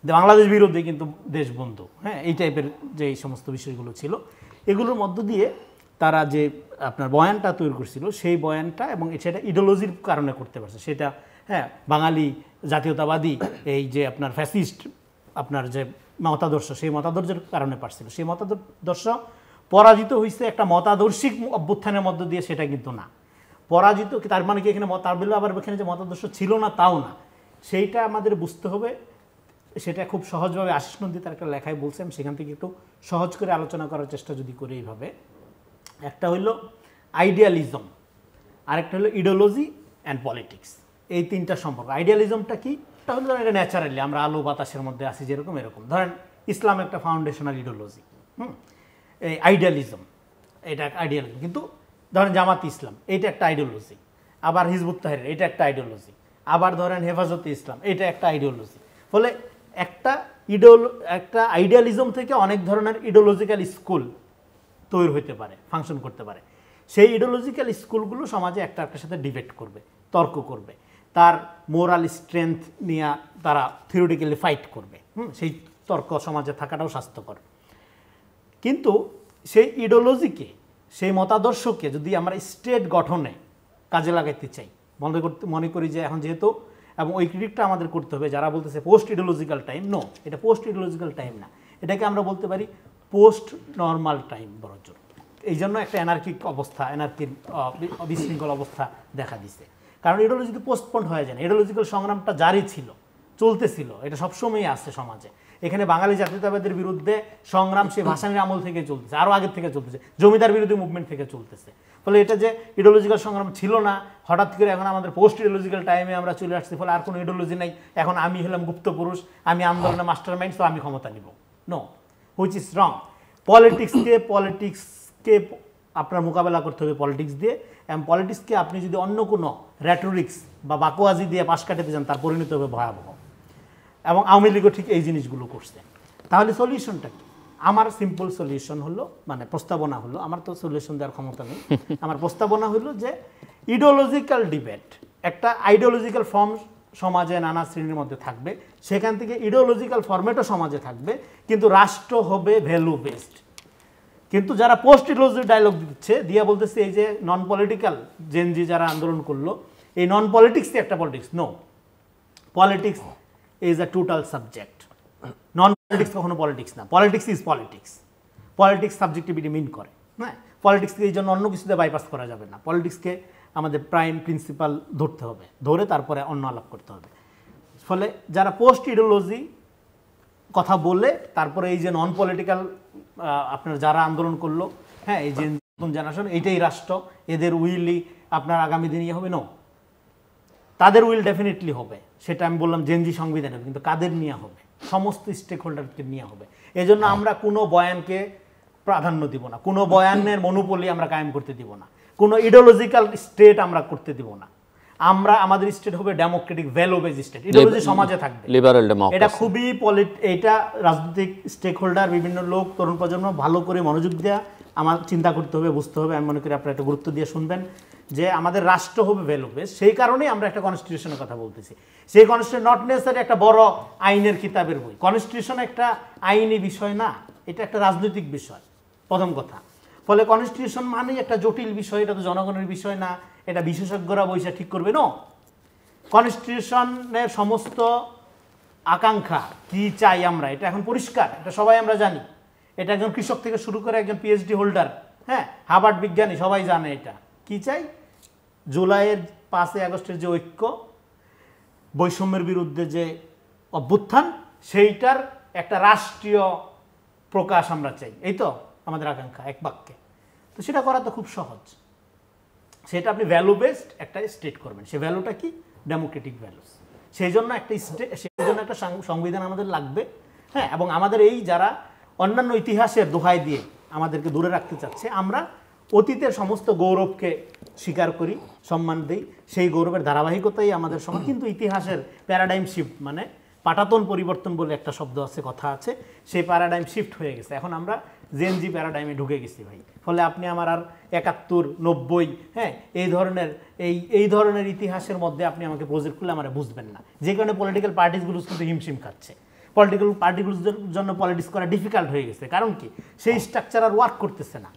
বাংলাদেশ বিরোধী কিন্তু দেশবন্ধু। হ্যাঁ, এই টাইপের যে এই সমস্ত বিষয়গুলো ছিল, এগুলোর মধ্য দিয়ে তারা যে আপনার বয়ানটা তৈরি করছিল, সেই বয়ানটা, এবং সেটা ইডিওলজির কারণে করতে পারছে সেটা। হ্যাঁ, বাঙালি জাতীয়তাবাদী এই যে আপনার ফ্যাসিস্ট আপনার যে মতাদর্শ, সেই মতাদর্শের কারণে পারছিল। সেই মতাদর্শ পরাজিত হয়েছে একটা মতাদর্শিক অভ্যুত্থানের মধ্য দিয়ে, সেটা কিন্তু না। পরাজিত তার মানে কি এখানে তার বললে আবার এখানে যে মতাদর্শ ছিল না তাও না, সেইটা আমাদের বুঝতে হবে। সেটা খুব সহজভাবে আশিস নন্দী তার একটা লেখায় বলছে, আমি সেখান থেকে একটু সহজ করে আলোচনা করার চেষ্টা যদি করি এইভাবে। একটা হইল আইডিয়ালিজম, আরেকটা হলো ইডিওলজি অ্যান্ড পলিটিক্স। এই তিনটা সম্পর্ক। আইডিয়ালিজমটা কি? এটা হলো এটা ন্যাচারালি আমরা আলো বাতাসের মধ্যে আসি যেরকম, এরকম। ধরেন ইসলাম একটা ফাউন্ডেশনাল ইডিওলজি, এই আইডিয়ালিজম, এটা আইডিয়ালিজম। কিন্তু ধরেন জামাত ইসলাম, এইটা একটা আইডিওলজি। আবার হিজবুত তাহরির, এটা একটা আইডিওলজি। আবার ধরেন হেফাজতে ইসলাম, এটা একটা আইডিওলজি। ফলে একটা আইডিয়ালিজম থেকে অনেক ধরনের ইডিওলজিক্যাল স্কুল তৈরি হতে পারে, ফাংশন করতে পারে। সেই ইডিওলজিক্যাল স্কুলগুলো সমাজে একটা একটার সাথে ডিবেট করবে, তর্ক করবে, তার মোরাল স্ট্রেংথ নিয়ে তারা থিওরিটিক্যালি ফাইট করবে। সেই তর্ক সমাজে থাকাটাও স্বাস্থ্যকর। কিন্তু সেই ইডিওলজিকে, সেই মতাদর্শকে যদি আমরা স্টেট গঠনে কাজে লাগাইতে চাই, মনে করি যে এখন যেহেতু, এবং ওই ক্রিটিকটা আমাদের করতে হবে যারা বলতেছে পোস্ট ইডিওলজিক্যাল টাইম। নো, এটা পোস্ট ইডিওলজিক্যাল টাইম না, এটাকে আমরা বলতে পারি পোস্ট নর্মাল টাইম বরঞ্চ। এই জন্য একটা অ্যানার্কিক অবস্থা, অ্যানার্কির বিশৃঙ্খল অবস্থা দেখা দিচ্ছে। কারণ ইডিওলজি যদি পোস্টপন্ড হয়ে যায় না, ইডিওলজিক্যাল সংগ্রামটা জারি ছিল, চলতেছিল, এটা সবসময়ই আসছে সমাজে। এখানে বাঙালি জাতীয়তাবাদের বিরুদ্ধে সংগ্রাম সে ভাসানীর আমল থেকে চলতেছে, আরও আগের থেকে চলতেছে, জমিদার বিরোধী মুভমেন্ট থেকে চলতেছে। ফলে এটা যে ইডিওলজিক্যাল সংগ্রাম ছিল না, হঠাৎ করে এখন আমাদের পোস্ট ইডিওলজিক্যাল টাইমে আমরা চলে আসছি, ফলে আর কোনো ইডিওলজি নাই, এখন আমি হলাম গুপ্ত পুরুষ, আমি আন্দোলনের মাস্টার মাইন্ড, তো আমি ক্ষমতা নিব। No, which is wrong. পলিটিক্সকে আপনার মোকাবেলা করতে হবে পলিটিক্স দিয়ে, এবং পলিটিক্সকে আপনি যদি অন্য কোনো র্যাটোরিক্স বা বাকোয়াজি দিয়ে পাশ কাটাতে যান, তার পরিণত হবে ভয়াবহ। এবং আওয়ামী লীগও ঠিক এই জিনিসগুলো করছে। তাহলে সলিউশনটা কি? আমার সিম্পল সলিউশন হলো, মানে প্রস্তাবনা হলো, আমার তো সলিউশন দেওয়ার ক্ষমতা নেই, আমার প্রস্তাবনা হলো যে ইডিওলজিক্যাল ডিবেট, একটা আইডিওলজিক্যাল ফর্ম সমাজে নানা শ্রেণীর মধ্যে থাকবে, সেখান থেকে ইডিওলজিক্যাল ফরম্যাটও সমাজে থাকবে, কিন্তু রাষ্ট্র হবে ভ্যালু বেসড। কিন্তু যারা পোস্ট ইডিওলজি ডায়লগ দিচ্ছে, দিয়া বলতেছে এই যে নন পলিটিক্যাল জেনজি যারা আন্দোলন করলো, এই নন পলিটিক্সই একটা politics. No, politics is a total subject. Non politics কখনো পলিটিক্স না, politics is politics. Politics subjectivity mean করে। হ্যাঁ, পলিটিক্সকে এই জন্য অন্য কিছুতে বাইপাস করা যাবে না। পলিটিক্সকে আমাদের প্রাইম প্রিন্সিপাল ধরতে হবে, ধরে তারপরে অন্য আলাপ করতে হবে। ফলে যারা পোস্ট ইডিওলজি কথা বলে তারপরে এই যে নন পলিটিক্যাল আপনার যারা আন্দোলন করলো, হ্যাঁ, এই যে নতুন জেনারেশন, এইটাই রাষ্ট্র, এদের উইলি আপনার আগামী দিন ইয়ে হবে। নো, তাদের উইল ডেফিনেটলি হবে, সেটা আমি বললাম জেনজি সংবিধানে, কিন্তু কাদের নিয়ে হবে? সমস্ত স্টেক হোল্ডারকে নিয়ে হবে। এই জন্য আমরা কোনো বয়ানকে প্রাধান্য দিব না, কোনো বয়ানের মনোপলি আমরা কায়েম করতে দিব না, কোনো ইডিওলজিক্যাল স্টেট আমরা করতে দিব না। আমরা আমাদের স্টেট হবে democratic value base state, ideology সমাজে থাকবে, লিবারাল ডেমোক্রেসি। এটা খুবই এটা রাজনৈতিক স্টেক হোল্ডার, বিভিন্ন লোক, তরুণ প্রজন্ম ভালো করে মনোযোগ দেওয়া আমার চিন্তা করতে হবে, বুঝতে হবে। আমি মনে করি আপনারা একটা গুরুত্ব দিয়ে শুনবেন যে আমাদের রাষ্ট্র হবে ভ্যালু বেস। সেই কারণেই আমরা একটা কনস্টিটিউশনের কথা বলতেছি। সেই কনস্টিটিউশন নট নেসেসারি একটা বড় আইনের কিতাবের বই। কনস্টিটিউশন একটা আইনি বিষয় না, এটা একটা রাজনৈতিক বিষয়, প্রথম কথা। ফলে কনস্টিটিউশন মানেই একটা জটিল বিষয়, এটা তো জনগণের বিষয় না, এটা বিশেষজ্ঞরা বইসা ঠিক করবে না। কনস্টিটিউশনের সমস্ত আকাঙ্ক্ষা কি চাই আমরা, এটা এখন পরিষ্কার, এটা সবাই আমরা জানি। এটা একজন কৃষক থেকে শুরু করে একজন পিএইচডি হোল্ডার, হ্যাঁ, হার্ভার্ড বিজ্ঞানী, সবাই জানে এটা কি চাই। জুলাইয়ের 5 আগস্টের যে ঐক্য, বৈষম্যের বিরুদ্ধে যে অভ্যুত্থান, সেইটার একটা রাষ্ট্রীয় প্রকাশ আমরা চাই, এই তো আমাদের আকাঙ্ক্ষা এক বাক্যে। তো সেটা করা তো খুব সহজ। সেটা আপনি ভ্যালু বেসড একটা স্টেট করবেন। সে ভ্যালুটা কি? Democratic values. সেই জন্য একটা সংবিধান আমাদের লাগবে, হ্যাঁ। এবং আমাদের এই যারা অন্যান্য ইতিহাসের দোহাই দিয়ে আমাদেরকে দূরে রাখতে চাচ্ছে, আমরা অতীতের সমস্ত গৌরবকে স্বীকার করি, সম্মান দিই, সেই গৌরবের ধারাবাহিকতাই আমাদের সমাজ। কিন্তু ইতিহাসের প্যারাডাইম শিফট, মানে পাটাতন পরিবর্তন বলে একটা শব্দ আছে, কথা আছে, সেই প্যারাডাইম শিফট হয়ে গেছে। এখন আমরা জেনজি প্যারাডাইমে ঢুকে গেছি ভাই। ফলে আপনি আমার আর 71, 90, হ্যাঁ, এই ধরনের ইতিহাসের মধ্যে আপনি আমাকে প্রজেক্ট করলে আমার বুঝবেন না। যে কারণে পলিটিক্যাল পার্টিসগুলো কিন্তু হিমশিম খাচ্ছে। পলিটিক্যাল পার্টিগুলোর জন্য পলিটিক্স করা ডিফিকাল্ট হয়ে গেছে। কারণ কি? সেই স্ট্রাকচার আর ওয়ার্ক করতেছে না।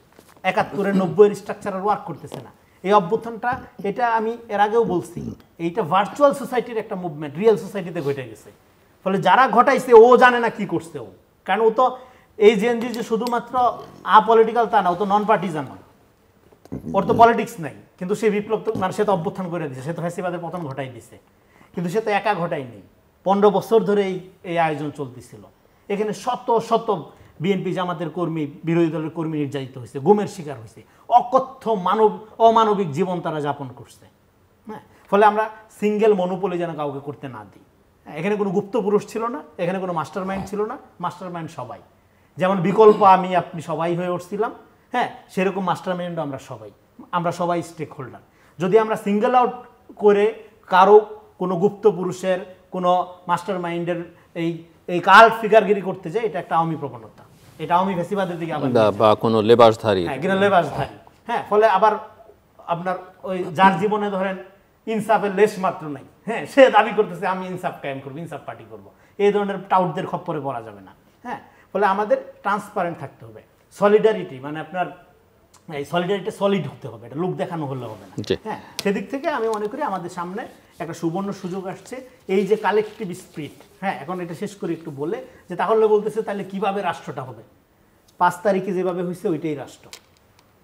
71, 90 স্ট্রাকচার আর ওয়ার্ক করতেছে না। এই অভ্যুত্থানটা, এটা আমি এর আগেও বলছি, এইটা ভার্চুয়াল সোসাইটির একটা মুভমেন্ট, রিয়েল সোসাইটিতে ঘটে গেছে। ফলে যারা ঘটাইছে ও জানে না কি করছে ও, কারণ ও তো এই জেনজি যে শুধুমাত্র আপলিটিক্যাল তা না, ও তো নন পার্টিজান, ওর তো পলিটিক্স নাই, কিন্তু সে বিপ্লব তো, মানে সে তো অভ্যুত্থান করে দিচ্ছে, সে তো ফ্যাসিবাদের পতন ঘটাই দিছে। কিন্তু সে তো একা ঘটায়নি, 15 বছর ধরে এই আয়োজন চলতেছিল। এখানে শত শত বিএনপি জামাতের কর্মী, বিরোধী দলের কর্মী নির্যাতিত হয়েছে, গুমের শিকার হয়েছে, অকথ্য অমানবিক জীবন তারা যাপন করছে, হ্যাঁ। ফলে আমরা সিঙ্গেল মনোপলি যেন কাউকে করতে না দিই। এখানে কোনো গুপ্ত পুরুষ ছিল না, এখানে কোনো মাস্টার মাইন্ড ছিল না, মাস্টার মাইন্ড সবাই। যেমন বিকল্প আমি আপনি সবাই হয়ে উঠছিলাম, হ্যাঁ, সেরকম মাস্টার মাইন্ডও আমরা সবাই স্টেক হোল্ডার। যদি আমরা সিঙ্গেল আউট করে কারো কোনো গুপ্ত পুরুষের, কোনো মাস্টার মাইন্ডের এই কাল্ট ফিগারগিরি করতে যাই, এটা একটা আওয়ামী প্রবণতা, এটা আওয়ামী ফ্যাসিবাদের দিকে আবার, বা কোনো লেবাসধারী, হ্যাঁ, কিনা লেবাসধারী, হ্যাঁ। ফলে আবার আপনার ওই যার জীবনে ধরেন ইনসাফের লেশ মাত্র নাই, হ্যাঁ, সে দাবি করতেছে আমি ইনসাফ কায়েম করবো, ইনসাফ পার্টি করবো, এই ধরনের টাউটদের খপ্পরে পড়া যাবে না, হ্যাঁ। ফলে আমাদের ট্রান্সপারেন্ট থাকতে হবে। সলিডারিটি, মানে আপনার এই সলিডারিটি সলিড হতে হবে, এটা লোক দেখানো হলে হবে না, হ্যাঁ। সেদিক থেকে আমি মনে করি আমাদের সামনে একটা সুবর্ণ সুযোগ আসছে, এই যে কালেকটিভ স্পিরিট, হ্যাঁ। এখন এটা শেষ করে একটু বলে যে তাহলে বলতেছে তাহলে কিভাবে রাষ্ট্রটা হবে? 5 তারিখে যেভাবে হয়েছে ওইটাই রাষ্ট্র।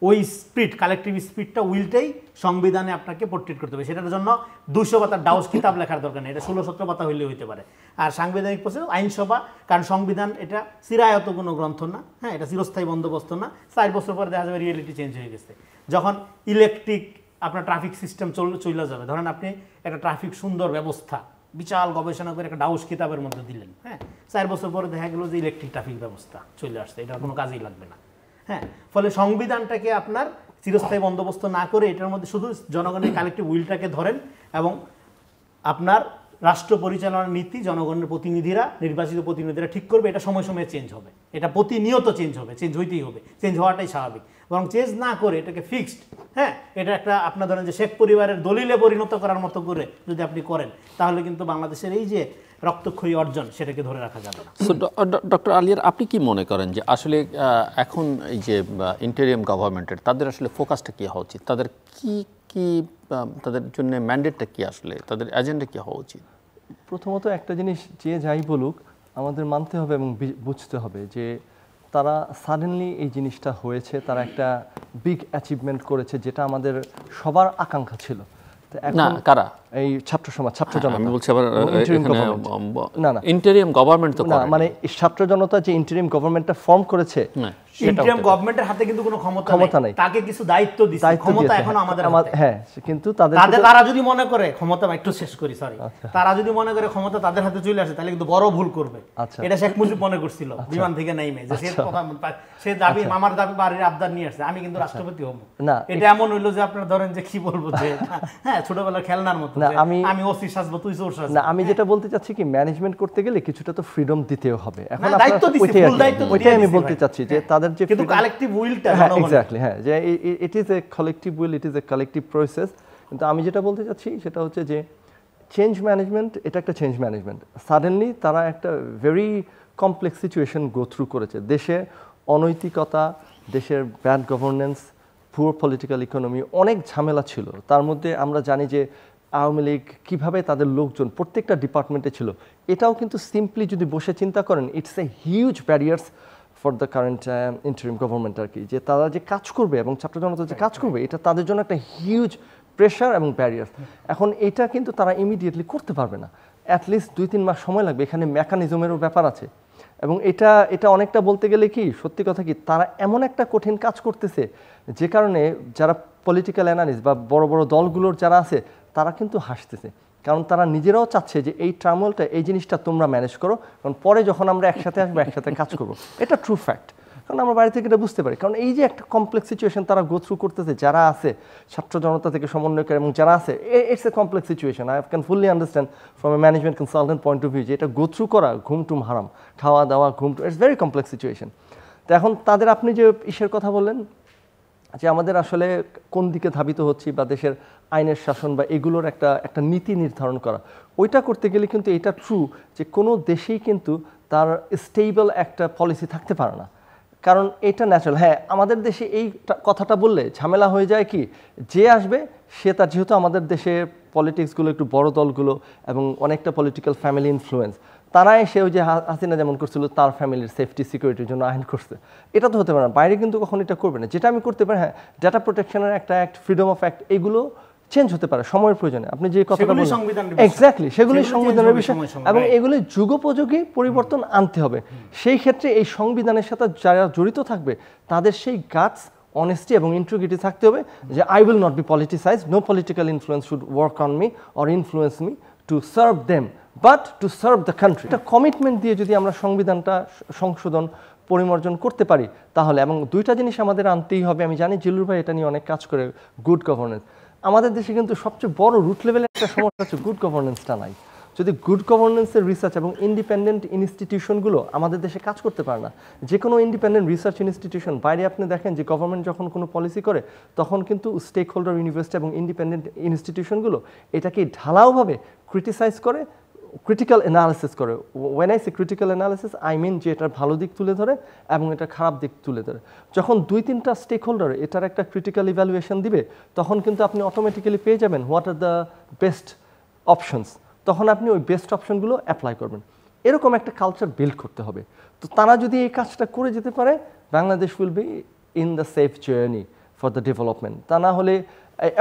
ওই স্পিরিট, কালেকটিভ স্পিরিটটা, উইলটাই সংবিধানে আপনাকে পোর্ট্রেট করতে হবে। সেটার জন্য 200 পাতার ডাউস কিতাব লেখার দরকার নেই, এটা 16-17 পাতা হইলে হইতে পারে। আর সাংবিধানিক প্রসেস, আইনসভা, কারণ সংবিধান এটা চিরায়ত কোনো গ্রন্থ না, হ্যাঁ, এটা চিরস্থায়ী বন্দোবস্ত না। 4 বছর পরে দেখা যাবে রিয়েলিটি চেঞ্জ হয়ে গেছে। যখন ইলেকট্রিক আপনার ট্রাফিক সিস্টেম চলে যাবে, ধরেন আপনি একটা ট্রাফিক সুন্দর ব্যবস্থা বিশাল গবেষণা করে একটা ডাউস কিতাবের মধ্যে দিলেন, হ্যাঁ, 4 বছর পরে দেখা গেল যে ইলেকট্রিক ট্রাফিক ব্যবস্থা চলে আসছে, এটা কোনো কাজেই লাগবে না, হ্যাঁ। ফলে সংবিধানটাকে আপনার চিরস্থায়ী বন্দোবস্ত না করে এটার মধ্যে শুধু জনগণের কালেকটিভ উইলটাকে ধরেন, এবং আপনার রাষ্ট্র পরিচালনার নীতি জনগণের প্রতিনিধিরা, নির্বাচিত প্রতিনিধিরা ঠিক করবে। এটা সময় সময়ে চেঞ্জ হবে, এটা প্রতিনিয়ত চেঞ্জ হবে, চেঞ্জ হইতেই হবে, চেঞ্জ হওয়াটাই স্বাভাবিক। বরং চেঞ্জ না করে এটাকে ফিক্সড, হ্যাঁ, এটা একটা আপনার ধরেন যে শেখ পরিবারের দলিলে পরিণত করার মতো করে যদি আপনি করেন, তাহলে কিন্তু বাংলাদেশের এই যে রক্তক্ষয়ী অর্জন, সেটাকে ধরে রাখা যাবে না। ডক্টর আলিয়ার, আপনি কি মনে করেন যে আসলে এখন এই যে ইন্টেরিয়াম গভর্নমেন্টের, তাদের আসলে ফোকাসটা কী হওয়া উচিত? তাদের তাদের জন্য ম্যান্ডেটটা কি, আসলে তাদের এজেন্ডা কী হওয়া উচিত? প্রথমত একটা জিনিস, যে যাই বলুক আমাদের মানতে হবে এবং বুঝতে হবে যে তারা সাডেনলি এই জিনিসটা হয়েছে, তারা একটা বিগ অ্যাচিভমেন্ট করেছে, যেটা আমাদের সবার আকাঙ্ক্ষা ছিল। না, কারা? এই ছাত্র সমাজ, ছাত্র জনতা। আমি বলছি আবার না না ইন্টারিম গভর্নমেন্ট তো না, মানে ছাত্র জনতা যে ইন্টারিম গভর্নমেন্টটা ফর্ম করেছে, ইন্টারিম গভর্নমেন্টের হাতে কিন্তু কোনো ক্ষমতা নেই, তাকে কিছু দায়িত্ব দিয়েছে, ক্ষমতা এখন আমাদের হাতে। হ্যাঁ, কিন্তু তারা যদি মনে করে ক্ষমতা, একটু শেষ করি সরি, তারা যদি মনে করে ক্ষমতা তাদের হাতে চলে আসে তাহলে কিন্তু বড় ভুল করবে। এটা শেখ মুজিব মনে করছিল বিমান থেকে নাইমে, যে সে দাবি মামার দাবি বাড়ির আবদার নিয়ে আসছে, আমি কিন্তু রাষ্ট্রপতি হব না। এটা এমন হইলো যে আপনারা ধরেন যে কি বলবো, যে হ্যাঁ ছোটবেলার খেলনার মতো, আমি ওসি সাজবো তুই চোর সাজবো। না, আমি যেটা বলতে চাচ্ছি কি, ম্যানেজমেন্ট করতে গেলে কিছুটা তো ফ্রিডম দিতেও হবে। এখন দায়িত্ব দিতে, ফুল দায়িত্ব ওইটাই আমি বলতে চাচ্ছি যে তাদের যে কিন্তু কালেক্টিভ উইলটা, এক্স্যাক্টলি, হ্যাঁ, যে it is a collective will, it is a collective process. কিন্তু আমি যেটা বলতে চাচ্ছি সেটা হচ্ছে যে চেঞ্জ ম্যানেজমেন্ট, এটা একটা চেঞ্জ ম্যানেজমেন্ট। সাডেনলি তারা একটা very complex situation go through করেছে। দেশে অনৈতিকতা, দেশের bad governance, poor political economy, অনেক ঝামেলা ছিল। তার মধ্যে আমরা জানি যে আওয়ামী লীগ কীভাবে তাদের লোকজন প্রত্যেকটা ডিপার্টমেন্টে ছিল। এটাও কিন্তু সিম্পলি যদি বসে চিন্তা করেন, it's a huge barriers for the current interim government আর কি, যে তারা যে কাজ করবে এবং ছাত্র জনতা যে কাজ করবে, এটা তাদের জন্য একটা হিউজ প্রেশার এবং ব্যারিয়ার। এখন এটা কিন্তু তারা ইমিডিয়েটলি করতে পারবে না, অ্যাটলিস্ট 2-3 মাস সময় লাগবে। এখানে মেকানিজমেরও ব্যাপার আছে। এবং এটা অনেকটা বলতে গেলে কি, সত্যি কথা কি, তারা এমন একটা কঠিন কাজ করতেছে যে কারণে যারা পলিটিক্যাল অ্যানালিস্ট বা বড় বড় দলগুলোর যারা আছে তারা কিন্তু হাসতেছে, কারণ তারা নিজেরাও চাচ্ছে যে এই ট্রামলটা, এই জিনিসটা তোমরা ম্যানেজ করো, কারণ পরে যখন আমরা একসাথে আসবো একসাথে কাজ করবো। এটা ট্রু ফ্যাক্ট, কারণ আমরা বাড়ি থেকে এটা বুঝতে পারি। কারণ এই যে একটা কমপ্লেক্স সিচুয়েশন তারা গো থ্রু করতেছে, যারা আছে ছাত্র জনতা থেকে সমন্বয়কারী এবং যারা আছে, it's a complex situation. I can fully understand from a management consultant point of view যে এটা গো থ্রু করা, ঘুম টুম হারাম, খাওয়া দাওয়া ঘুম টুম, ইটস ভেরি কমপ্লেক্স সিচুয়েশন। তো এখন তাদের, আপনি যে ইসের কথা বললেন যে আমাদের আসলে কোন দিকে ধাবিত হচ্ছি, বা দেশের আইনের শাসন বা এগুলোর একটা নীতি নির্ধারণ করা, ওইটা করতে গেলে কিন্তু এটা ট্রু যে কোনো দেশেই কিন্তু তার স্টেবল একটা পলিসি থাকতে পারে না, কারণ এটা ন্যাচারাল। হ্যাঁ, আমাদের দেশে এই কথাটা বললে ঝামেলা হয়ে যায় কি, যে আসবে সে তার, যেহেতু আমাদের দেশে পলিটিক্সগুলো একটু বড় দলগুলো এবং অনেকটা পলিটিক্যাল ফ্যামিলি ইনফ্লুয়েন্স, তারা এসে ওই যে হাসিনা যেমন করছিল তার ফ্যামিলির সেফটি সিকিউরিটির জন্য আইন করছে, এটা তো হতে পারে না। বাইরে কিন্তু কখন এটা করবে না। যেটা আমি করতে পারি, হ্যাঁ, ডেটা প্রোটেকশনের একটা অ্যাক্ট, ফ্রিডম অফ অ্যাক্ট, এগুলো চেঞ্জ হতে পারে সময়ের প্রয়োজনে। আপনি যে কথাটা বললেন, এক্স্যাক্টলি, সেগুলি সংবিধানের বিষয় এবং এগুলি যুগোপযোগী পরিবর্তন আনতে হবে। সেই ক্ষেত্রে এই সংবিধানের সাথে যারা জড়িত থাকবে তাদের সেই গাটস, অনেস্টি এবং ইন্টিগ্রিটি থাকতে হবে যে I will not be politicize, no political influence should work on me or influence me to serve them, but to serve the country. এটা কমিটমেন্ট দিয়ে যদি আমরা সংবিধানটা সংশোধন পরিমার্জন করতে পারি তাহলে, এবং দুইটা জিনিস আমাদের আনতেই হবে। আমি জানি জিল্লুর ভাই এটা নিয়ে অনেক কাজ করে, গুড গভর্নেন্স। আমাদের দেশে কিন্তু সবচেয়ে বড় রুট লেভেলের একটা সমস্যা হচ্ছে গুড গভর্নেন্সটা নাই। যদি গুড গভর্নেন্সের রিসার্চ এবং ইন্ডিপেন্ডেন্ট ইনস্টিটিউশনগুলো আমাদের দেশে কাজ করতে পারে না, যে কোনো ইন্ডিপেন্ডেন্ট রিসার্চ ইনস্টিটিউশন বাইরে আপনি দেখেন যে গভর্নমেন্ট যখন কোনো পলিসি করে তখন কিন্তু স্টেক হোল্ডার ইউনিভার্সিটি এবং ইন্ডিপেন্ডেন্ট ইনস্টিটিউশনগুলো এটাকে ঢালাওভাবে ক্রিটিসাইজ করে, ক্রিটিক্যাল অ্যানালিসিস করে। When I say critical analysis, I mean যে এটার ভালো দিক তুলে ধরে এবং এটা খারাপ দিক তুলে ধরে। যখন 2-3টা স্টেক হোল্ডার এটার একটা ক্রিটিক্যাল ইভ্যালুয়েশন দিবে তখন কিন্তু আপনি অটোমেটিক্যালি পেয়ে যাবেন what are the best options, তখন আপনি ওই বেস্ট অপশনগুলো অ্যাপ্লাই করবেন। এরকম একটা কালচার বিল্ড করতে হবে। তো তারা যদি এই কাজটা করে যেতে পারে, Bangladesh will be in the safe journey for the development. তা না হলে,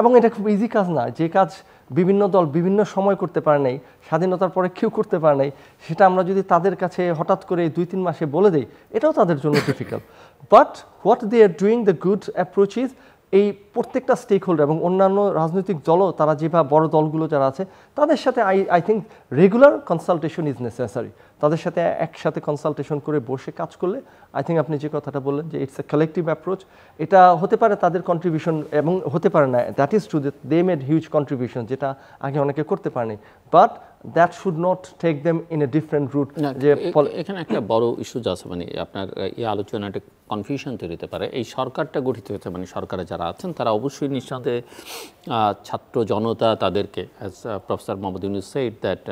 এবং এটা খুব ইজি কাজ না, যে কাজ বিভিন্ন দল বিভিন্ন সময় করতে পারে নাই, স্বাধীনতার পরে কেউ করতে পারে নাই, সেটা আমরা যদি তাদের কাছে হঠাৎ করে 2-3 মাসে বলে দেই, এটাও তাদের জন্য difficult. But what they are doing the good approach is, এই প্রত্যেকটা স্টেক হোল্ডার এবং অন্যান্য রাজনৈতিক দলও, তারা যেভাবে বড় দলগুলো যারা আছে তাদের সাথে I think regular consultation is necessary. তাদের সাথে একসাথে কনসালটেশন করে বসে কাজ করলে আই থিঙ্ক আপনি যে কথাটা বললেন যে ইটস এ কালেকটিভ অ্যাপ্রোচ, এটা হতে পারে তাদের কন্ট্রিবিউশন এবং হতে পারে না, that is true, they made huge contribution যেটা আগে অনেকে করতে পারেনি, but that should not take them in a different route. যে এখানে একটা বড় ইস্যুজ আছে, মানে আপনার এই আলোচনা একটা কনফিউশন তৈরি হতে পারে। এই সরকারটা গঠিত হয়েছে, মানে সরকারে যারা আছেন তারা অবশ্যই নিঃসন্দেহে ছাত্র জনতা তাদেরকে, as professor Mohammad Yunus said that,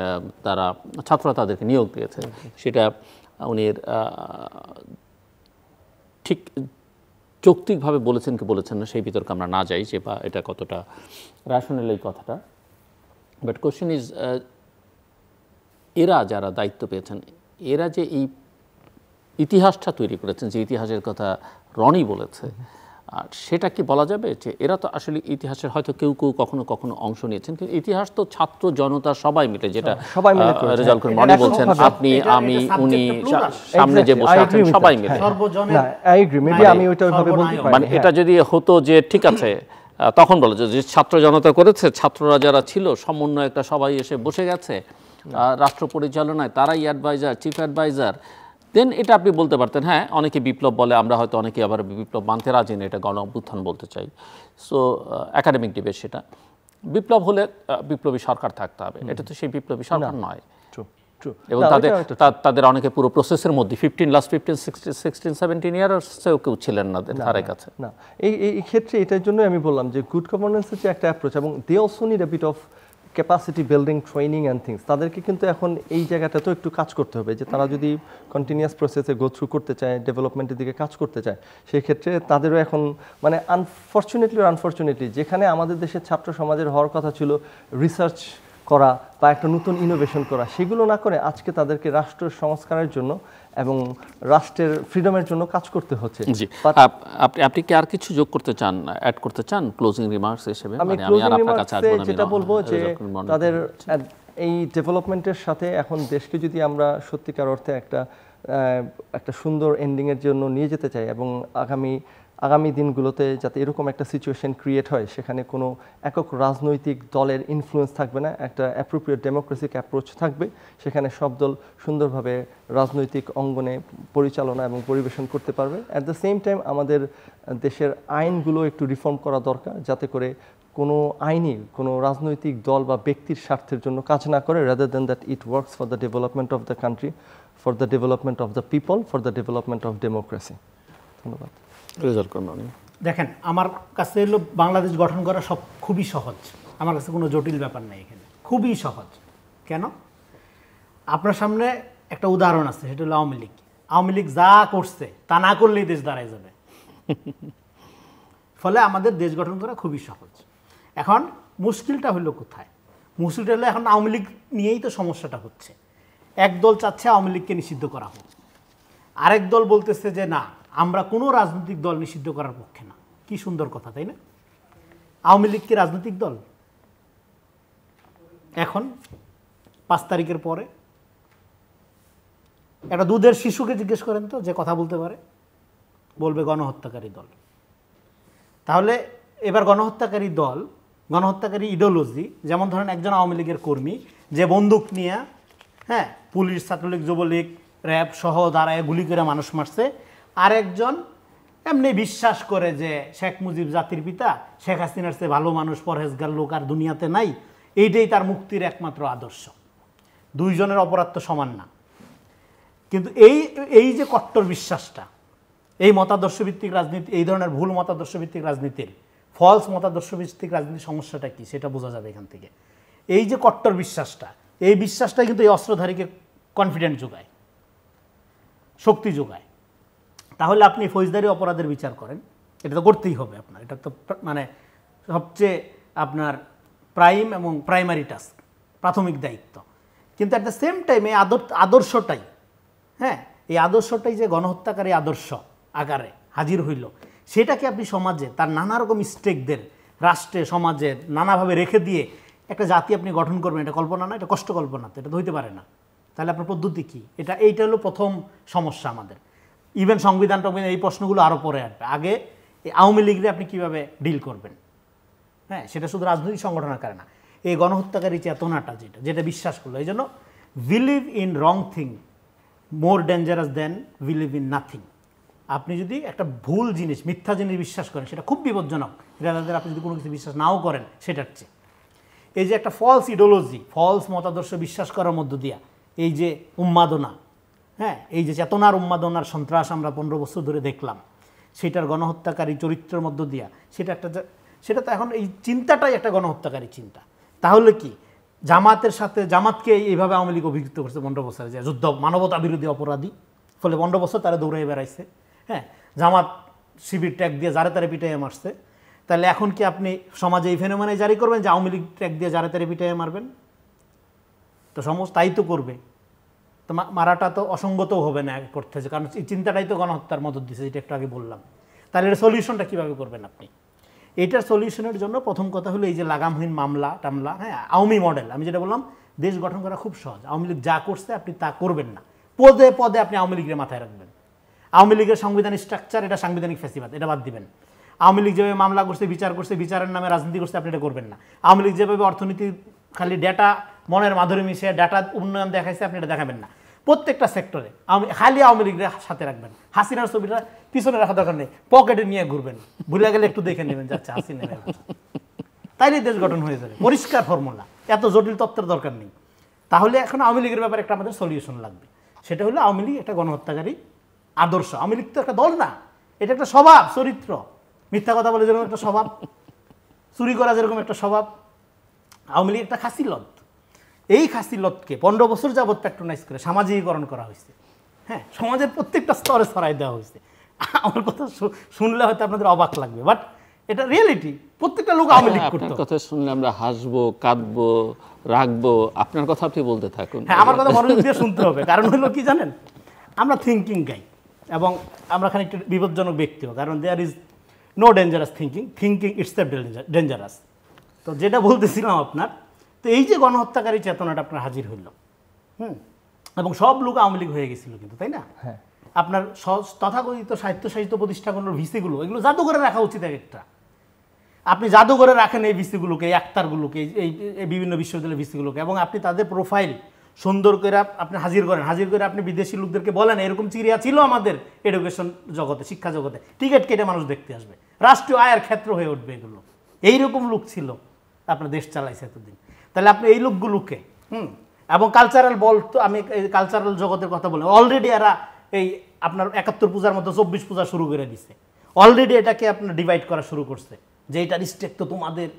তারা ছাত্ররা তাদেরকে নিয়োগ দিয়েছে, সেটা উনি ঠিক যৌক্তিকভাবে বলেছেন কি বলেছেন না সেই বিতর্কে আমরা না যাই, যে বা এটা কতটা রেশনাল এই কথাটা। বাট কোশ্চেন ইজ, এরা যারা দায়িত্ব পেয়েছেন, এরা যে এই ইতিহাসটা তৈরি করেছেন, যে ইতিহাসের কথা রনি বলেছে, আর সেটা কি বলা যাবে যে এরা তো আসলে ইতিহাসের হয়তো কেউ কেউ কখনো কখনো অংশ নিয়েছেন, কিন্তু ইতিহাস তো ছাত্র জনতা সবাই মিলে, যেটা সবাই মিলে করেছে। রেজাউল করিম মনি বলছেন, আপনি আমি উনি সামনে যে বসে আছেন সবাই মিলে। না, আই এগ্রি, মেবি আমি ওইটা ওইভাবে বলতে পারি। মানে এটা যদি হতো যে ঠিক আছে তখন বলো যে ছাত্র জনতা করেছে, ছাত্ররা যারা ছিল সমন্বয় একটা সবাই এসে বসে গেছে রাষ্ট্র পরিচালনায়, তারাই অ্যাডভাইজার, চিফ অ্যাডভাইজার, দেন এটা আপনি বলতে পারতেন। হ্যাঁ, অনেকে বিপ্লব বলে, আমরা হয়তো অনেকে আবার বিপ্লব মানতে রাজি না, এটা গণ অভ্যুত্থান বলতে চাই। সো একাডেমিক ডিবেট, সেটা বিপ্লব হলে বিপ্লবী সরকার থাকতে হবে, এটা তো সেই বিপ্লবী সরকার নয়। এবং তাদের অনেকে পুরো প্রসেসের মধ্যে 16 ইয়ার্সেও কেউ ছিলেন না ধারে কাছে। না, এই ক্ষেত্রে এটার জন্য আমি বললাম যে গুড গভর্নেন্সের যে একটা অ্যাপ্রোচ, এবং they also need a bit of capacity building, training and things. তাদেরকে কিন্তু এখন এই জায়গাটাতেও একটু কাজ করতে হবে, যে তারা যদি কন্টিনিউয়াস প্রসেসে গো থ্রু করতে চায়, ডেভেলপমেন্টের দিকে কাজ করতে চায়, সেই ক্ষেত্রে তাদেরও এখন মানে আনফর্চুনেটলি যেখানে আমাদের দেশের ছাত্র সমাজের হওয়ার কথা ছিল রিসার্চ করা বা একটা নতুন ইনোভেশন করা, সেগুলো না করে আজকে তাদেরকে রাষ্ট্র সংস্কারের জন্য এবং রাষ্ট্রের ফ্রিডমের জন্য কাজ করতে হচ্ছে। জি, আপনি কি আর কিছু যোগ করতে চান, অ্যাড করতে চান ক্লোজিং রিমার্কস হিসেবে? আমি ক্লোজিং রিমার্কসে যেটা বলবো যে তাদের এই ডেভেলপমেন্টের সাথে এখন দেশকে যদি আমরা সত্যিকার অর্থে একটা সুন্দর এন্ডিংয়ের জন্য নিয়ে যেতে চাই, এবং আগামী দিনগুলোতে যাতে এরকম একটা সিচুয়েশন ক্রিয়েট হয় সেখানে কোনো একক রাজনৈতিক দলের ইনফ্লুয়েন্স থাকবে না, একটা অ্যাপ্রোপ্রিয়েট ডেমোক্রেসিক অ্যাপ্রোচ থাকবে, সেখানে সব দল সুন্দরভাবে রাজনৈতিক অঙ্গনে পরিচালনা এবং পরিবেশন করতে পারবে। অ্যাট দ্য সেম টাইম আমাদের দেশের আইনগুলো একটু রিফর্ম করা দরকার, যাতে করে কোনো আইনই কোনো রাজনৈতিক দল বা ব্যক্তির স্বার্থের জন্য কাজ না করে, rather than that it works for the development of the country, for the development of the people, for the development of democracy. ধন্যবাদ। দেখেন, আমার কাছে হলো বাংলাদেশ গঠন করা সব খুবই সহজ, আমার কাছে কোনো জটিল ব্যাপার নেই এখানে, খুবই সহজ। কেন? আপনার সামনে একটা উদাহরণ আছে, সেটা হলো আওয়ামী লীগ। আওয়ামী লীগ যা করছে তা না করলেই দেশ দাঁড়ায় যাবে। ফলে আমাদের দেশ গঠন করা খুবই সহজ। এখন মুশকিলটা হলো কোথায়? মুশকিলটা হলো এখন আওয়ামী লীগ নিয়েই তো সমস্যাটা হচ্ছে। একদল চাচ্ছে আওয়ামী লীগকে নিষিদ্ধ করা হোক, আরেক দল বলতেছে যে না, আমরা কোনো রাজনৈতিক দল নিষিদ্ধ করার পক্ষে না। কি সুন্দর কথা, তাই না? আওয়ামী লীগ কি রাজনৈতিক দল? এখন 5 তারিখের পরে একটা দুধের শিশুকে জিজ্ঞেস করেন তো, যে কথা বলতে পারে, বলবে গণহত্যাকারী দল। তাহলে এবার গণহত্যাকারী দল, গণহত্যাকারী ইডিওলজি, যেমন ধরেন একজন আওয়ামী লীগের কর্মী যে বন্দুক নিয়ে, হ্যাঁ, পুলিশ, ছাত্রলীগ, যুবলীগ, র্যাব সহ দাঁড়ায় গুলি করে মানুষ মারছে, আরেকজন এমনি বিশ্বাস করে যে শেখ মুজিব জাতির পিতা, শেখ হাসিনার চেয়ে ভালো মানুষ, পরহেজগার লোক আর দুনিয়াতে নাই, এইটাই তার মুক্তির একমাত্র আদর্শ। দুইজনের অপরাধ তো সমান না। কিন্তু এই যে কট্টর বিশ্বাসটা, এই মতাদর্শভিত্তিক রাজনীতি, এই ধরনের ভুল মতাদর্শভিত্তিক রাজনীতির, ফলস মতাদর্শভিত্তিক রাজনীতির সমস্যাটা কি সেটা বোঝা যাবে এখান থেকে। এই যে কট্টর বিশ্বাসটা, এই বিশ্বাসটাই কিন্তু এই অস্ত্রধারীকে কনফিডেন্ট যোগায়, শক্তি যোগায়। তাহলে আপনি ফৌজদারি অপরাধের বিচার করেন, এটা তো করতেই হবে আপনার, এটা তো মানে সবচেয়ে আপনার প্রাইম এবং প্রাইমারি টাস্ক, প্রাথমিক দায়িত্ব। কিন্তু অ্যাট দ্য সেম টাইম এই আদর্শটাই, হ্যাঁ, এই আদর্শটাই যে গণহত্যাকারী আদর্শ আকারে হাজির হইল, সেটাকে আপনি সমাজে তার নানা রকম স্টেকদের রাষ্ট্রে সমাজে নানাভাবে রেখে দিয়ে একটা জাতি আপনি গঠন করবেন, এটা কল্পনা না, এটা কষ্ট কল্পনা, তো এটা তো হইতে পারে না। তাহলে আপনার পদ্ধতি কী? এইটা হলো প্রথম সমস্যা আমাদের। ইভেন সংবিধান এই প্রশ্নগুলো আরও পরে আসবে। আগে এই আওয়ামী লীগরে আপনি কীভাবে ডিল করবেন, হ্যাঁ, সেটা শুধু রাজনৈতিক সংগঠন আকারে না, এই গণহত্যাকারী চেতনাটা যেটা বিশ্বাস করলো। এই জন্য believe in wrong thing more dangerous then believe in nothing. আপনি যদি একটা ভুল জিনিস, মিথ্যা জিনিস বিশ্বাস করেন, সেটা খুব বিপজ্জনক। এটা আপনি যদি কোনো কিছু বিশ্বাস নাও করেন সেটার চেয়ে। এই যে একটা ফলস ইডিওলজি, ফলস মতাদর্শ বিশ্বাস করার মধ্য দিয়া এই যে উন্মাদনা, হ্যাঁ, এই যে চেতনার উন্মাদনার সন্ত্রাস আমরা 15 বছর ধরে দেখলাম, সেটার গণহত্যাকারী চরিত্রের মধ্য দিয়া সেটা তো এখন এই চিন্তাটাই একটা গণহত্যাকারী চিন্তা। তাহলে কি জামাতকে এইভাবে আওয়ামী লীগ অভিযুক্ত করছে 15 বছরে, যে যুদ্ধ মানবতা বিরোধী অপরাধী, ফলে 15 বছর তারা দৌড়াই বেড়াইছে, হ্যাঁ, জামাত শিবির ট্যাগ দিয়ে যারে তারে পিটাইয়ে মারছে। তাহলে এখন কি আপনি সমাজে এই ফেনোমেনা জারি করবেন যে আওয়ামী লীগ ট্যাগ দিয়ে যারে তারে পিটাইয়ে মারবেন? তো তাই তো করবে, তো মারাটা তো অসঙ্গতও হবে না করতেছে, কারণ এই চিন্তাটাই তো গণহত্যার মদত দিচ্ছে, যেটা একটু আগে বললাম। তাহলে এর সলিউশনটা কীভাবে করবেন আপনি? এটার সলিউশনের জন্য প্রথম কথা হলো এই যে লাগামহীন মামলা টামলা, হ্যাঁ, আওয়ামী মডেল। আমি যেটা বললাম, দেশ গঠন করা খুব সহজ। আওয়ামী লীগ যা করছে আপনি তা করবেন না, পদে পদে আপনি আওয়ামী লীগের মাথায় রাখবেন। আওয়ামী লীগের সাংবিধানিক স্ট্রাকচার, এটা সাংবিধানিক ফ্যাসিবাদ, এটা বাদ দিবেন। আওয়ামী লীগ যেভাবে মামলা করছে, বিচার করছে, বিচারের নামে রাজনীতি করছে, আপনি এটা করবেন না। আওয়ামী লীগ যেভাবে অর্থনীতি খালি ডেটা মনের মাধুরী মিশিয়ে ডাটা উন্নয়ন দেখাইছে, আপনি এটা দেখাবেন না। প্রত্যেকটা সেক্টরে খালি আওয়ামী লীগের সাথে রাখবেন। হাসিনার ছবিটা পিছনে রাখা দরকার নেই, পকেটে নিয়ে ঘুরবেন, ভুলে গেলে একটু দেখে নেবেন যাচ্ছে হাসিনা, তাইলে দেশ গঠন হয়ে যাবে। পরিষ্কার ফর্মুলা, এত জটিল তত্ত্বের দরকার নেই। তাহলে এখন আওয়ামী লীগের ব্যাপারে একটা আমাদের সলিউশন লাগবে, সেটা হলো আওয়ামী লীগ একটা গণহত্যাকারী আদর্শ। আওয়ামী লীগ তো একটা দল না, এটা একটা স্বভাব চরিত্র। মিথ্যা কথা বলে যেরকম একটা স্বভাব, চুরি করা যেরকম একটা স্বভাব, আওয়ামী লীগ একটা খাসিলত। এই খাসিলতকে 15 বছর যাবৎ প্যাট্রোনাইজ করে সামাজিকীকরণ করা হয়েছে। হ্যাঁ, সমাজের প্রত্যেকটা স্তরে ছড়াই দেওয়া হয়েছে। আমার কথা শুনলে হয়তো আপনাদের অবাক লাগবে, বাট এটা রিয়েলিটি। প্রত্যেকটা লোক আওয়ামী লীগ করতো। আপনার কথা শুনলে আমরা হাসবো, কাঁদবো, রাখবো। আপনার কথা আপনি বলতে থাকুন। হ্যাঁ, আমার কথা মনোযোগ দিয়ে শুনতে হবে। কারণ হলো কি জানেন, আমরা থিঙ্কিং গাই এবং আমরা খানিকটা বিপজ্জনক ব্যক্তিও। কারণ there is no dangerous thinking, thinking itself dangerous. তো যেটা বলতেছিলাম আপনার, তো এই যে গণহত্যাকারী চেতনাটা আপনার হাজির হইল, এবং সব লোক আওয়ামী লীগ হয়ে গেছিল কিন্তু, তাই না? হ্যাঁ, আপনার তথাকথিত সাহিত্য প্রতিষ্ঠানগুলোর ভিসিগুলো, এগুলো জাদুঘরে রাখা উচিত এক একটা। আপনি জাদুঘরে রাখেন এই ভিসিগুলোকে, এই আক্তারগুলোকে, এই বিভিন্ন বিশ্ববিদ্যালয়ের ভিসিগুলোকে, এবং আপনি তাদের প্রোফাইল সুন্দর করে আপনি হাজির করেন। হাজির করে আপনি বিদেশি লোকদেরকে বলেন এরকম চিড়িয়া ছিল আমাদের এডুকেশন জগতে, শিক্ষা জগতে, টিকিট কেটে মানুষ দেখতে আসবে, রাষ্ট্রীয় আয়ের ক্ষেত্র হয়ে উঠবে এগুলো। এইরকম লোক ছিল আপনার দেশ চালাইছে এতদিন। তাহলে আপনি এই লোকগুলোকে এবং কালচারাল বল, তো আমি এই কালচারাল জগতের কথা বলি, অলরেডি এরা এই আপনার 71 পূজার মতো 24 পূজা শুরু করে দিছে। অলরেডি এটাকে আপনার ডিভাইড করা শুরু করছে যে এটা রিস্ট্রিক্ট তো তোমাদের,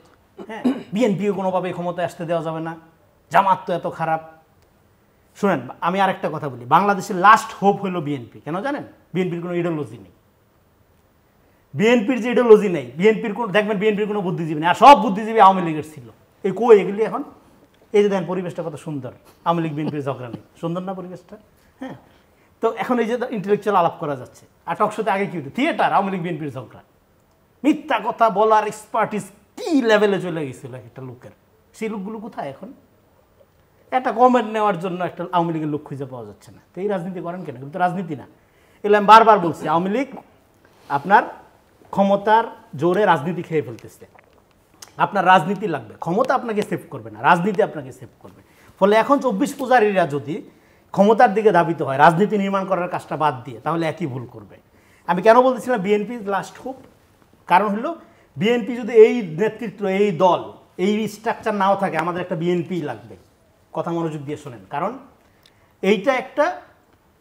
হ্যাঁ, বিএনপিও কোনোভাবে ক্ষমতায় আসতে দেওয়া যাবে না, জামাত তো এত খারাপ। শুনেন, আমি আরেকটা কথা বলি, বাংলাদেশের লাস্ট হোপ হলো বিএনপি। কেন জানেন? বিএনপির কোনো ইডিওলজি নেই। বিএনপির যে ইডিওলজি নেই, বিএনপির কোনো, দেখবেন বিএনপির কোনো বুদ্ধিজীবী নেই, আর সব বুদ্ধিজীবী আওয়ামী লীগের ছিল। এই কই এগুলি এখন? এই যে দেখেন পরিবেশটা কত সুন্দর, আওয়ামী লীগ বিএনপির ঝগড়া নেই, সুন্দর না পরিবেশটা? হ্যাঁ, তো এখন এই যে ইন্টেলেকচুয়াল আলাপ করা যাচ্ছে, আর টকশোতে আগে কি হতো, থিয়েটার, আওয়ামী লীগ বিএনপির ঝগড়া, মিথ্যা কথা বলার এক্সপার্টিস কি লেভেলে চলে গেছিল একটা লোকের। সেই লোকগুলো কোথায় এখন? একটা কমেন্ট নেওয়ার জন্য একটা আওয়ামী লীগের লোক খুঁজে পাওয়া যাচ্ছে না। তো এই রাজনীতি করেন কেন? কিন্তু রাজনীতি না, এগুলো আমি বারবার বলছি, আওয়ামী লীগ আপনার ক্ষমতার জোরে রাজনীতি খেয়ে ফেলতেছে। আপনার রাজনীতি লাগবে, ক্ষমতা আপনাকে সেভ করবে না, রাজনীতি আপনাকে সেভ করবে। ফলে এখন 24 পূজারীরা যদি ক্ষমতার দিকে ধাবিত হয় রাজনীতি নির্মাণ করার কাজটা বাদ দিয়ে, তাহলে একই ভুল করবে। আমি কেন বলতেছিলাম বিএনপি লাস্ট হোপ? কারণ হলো বিএনপি যদি এই নেতৃত্ব, এই দল, এই স্ট্রাকচার নাও থাকে, আমাদের একটা বিএনপি লাগবে। কথা মনোযোগ দিয়ে শোনেন, কারণ এইটা একটা,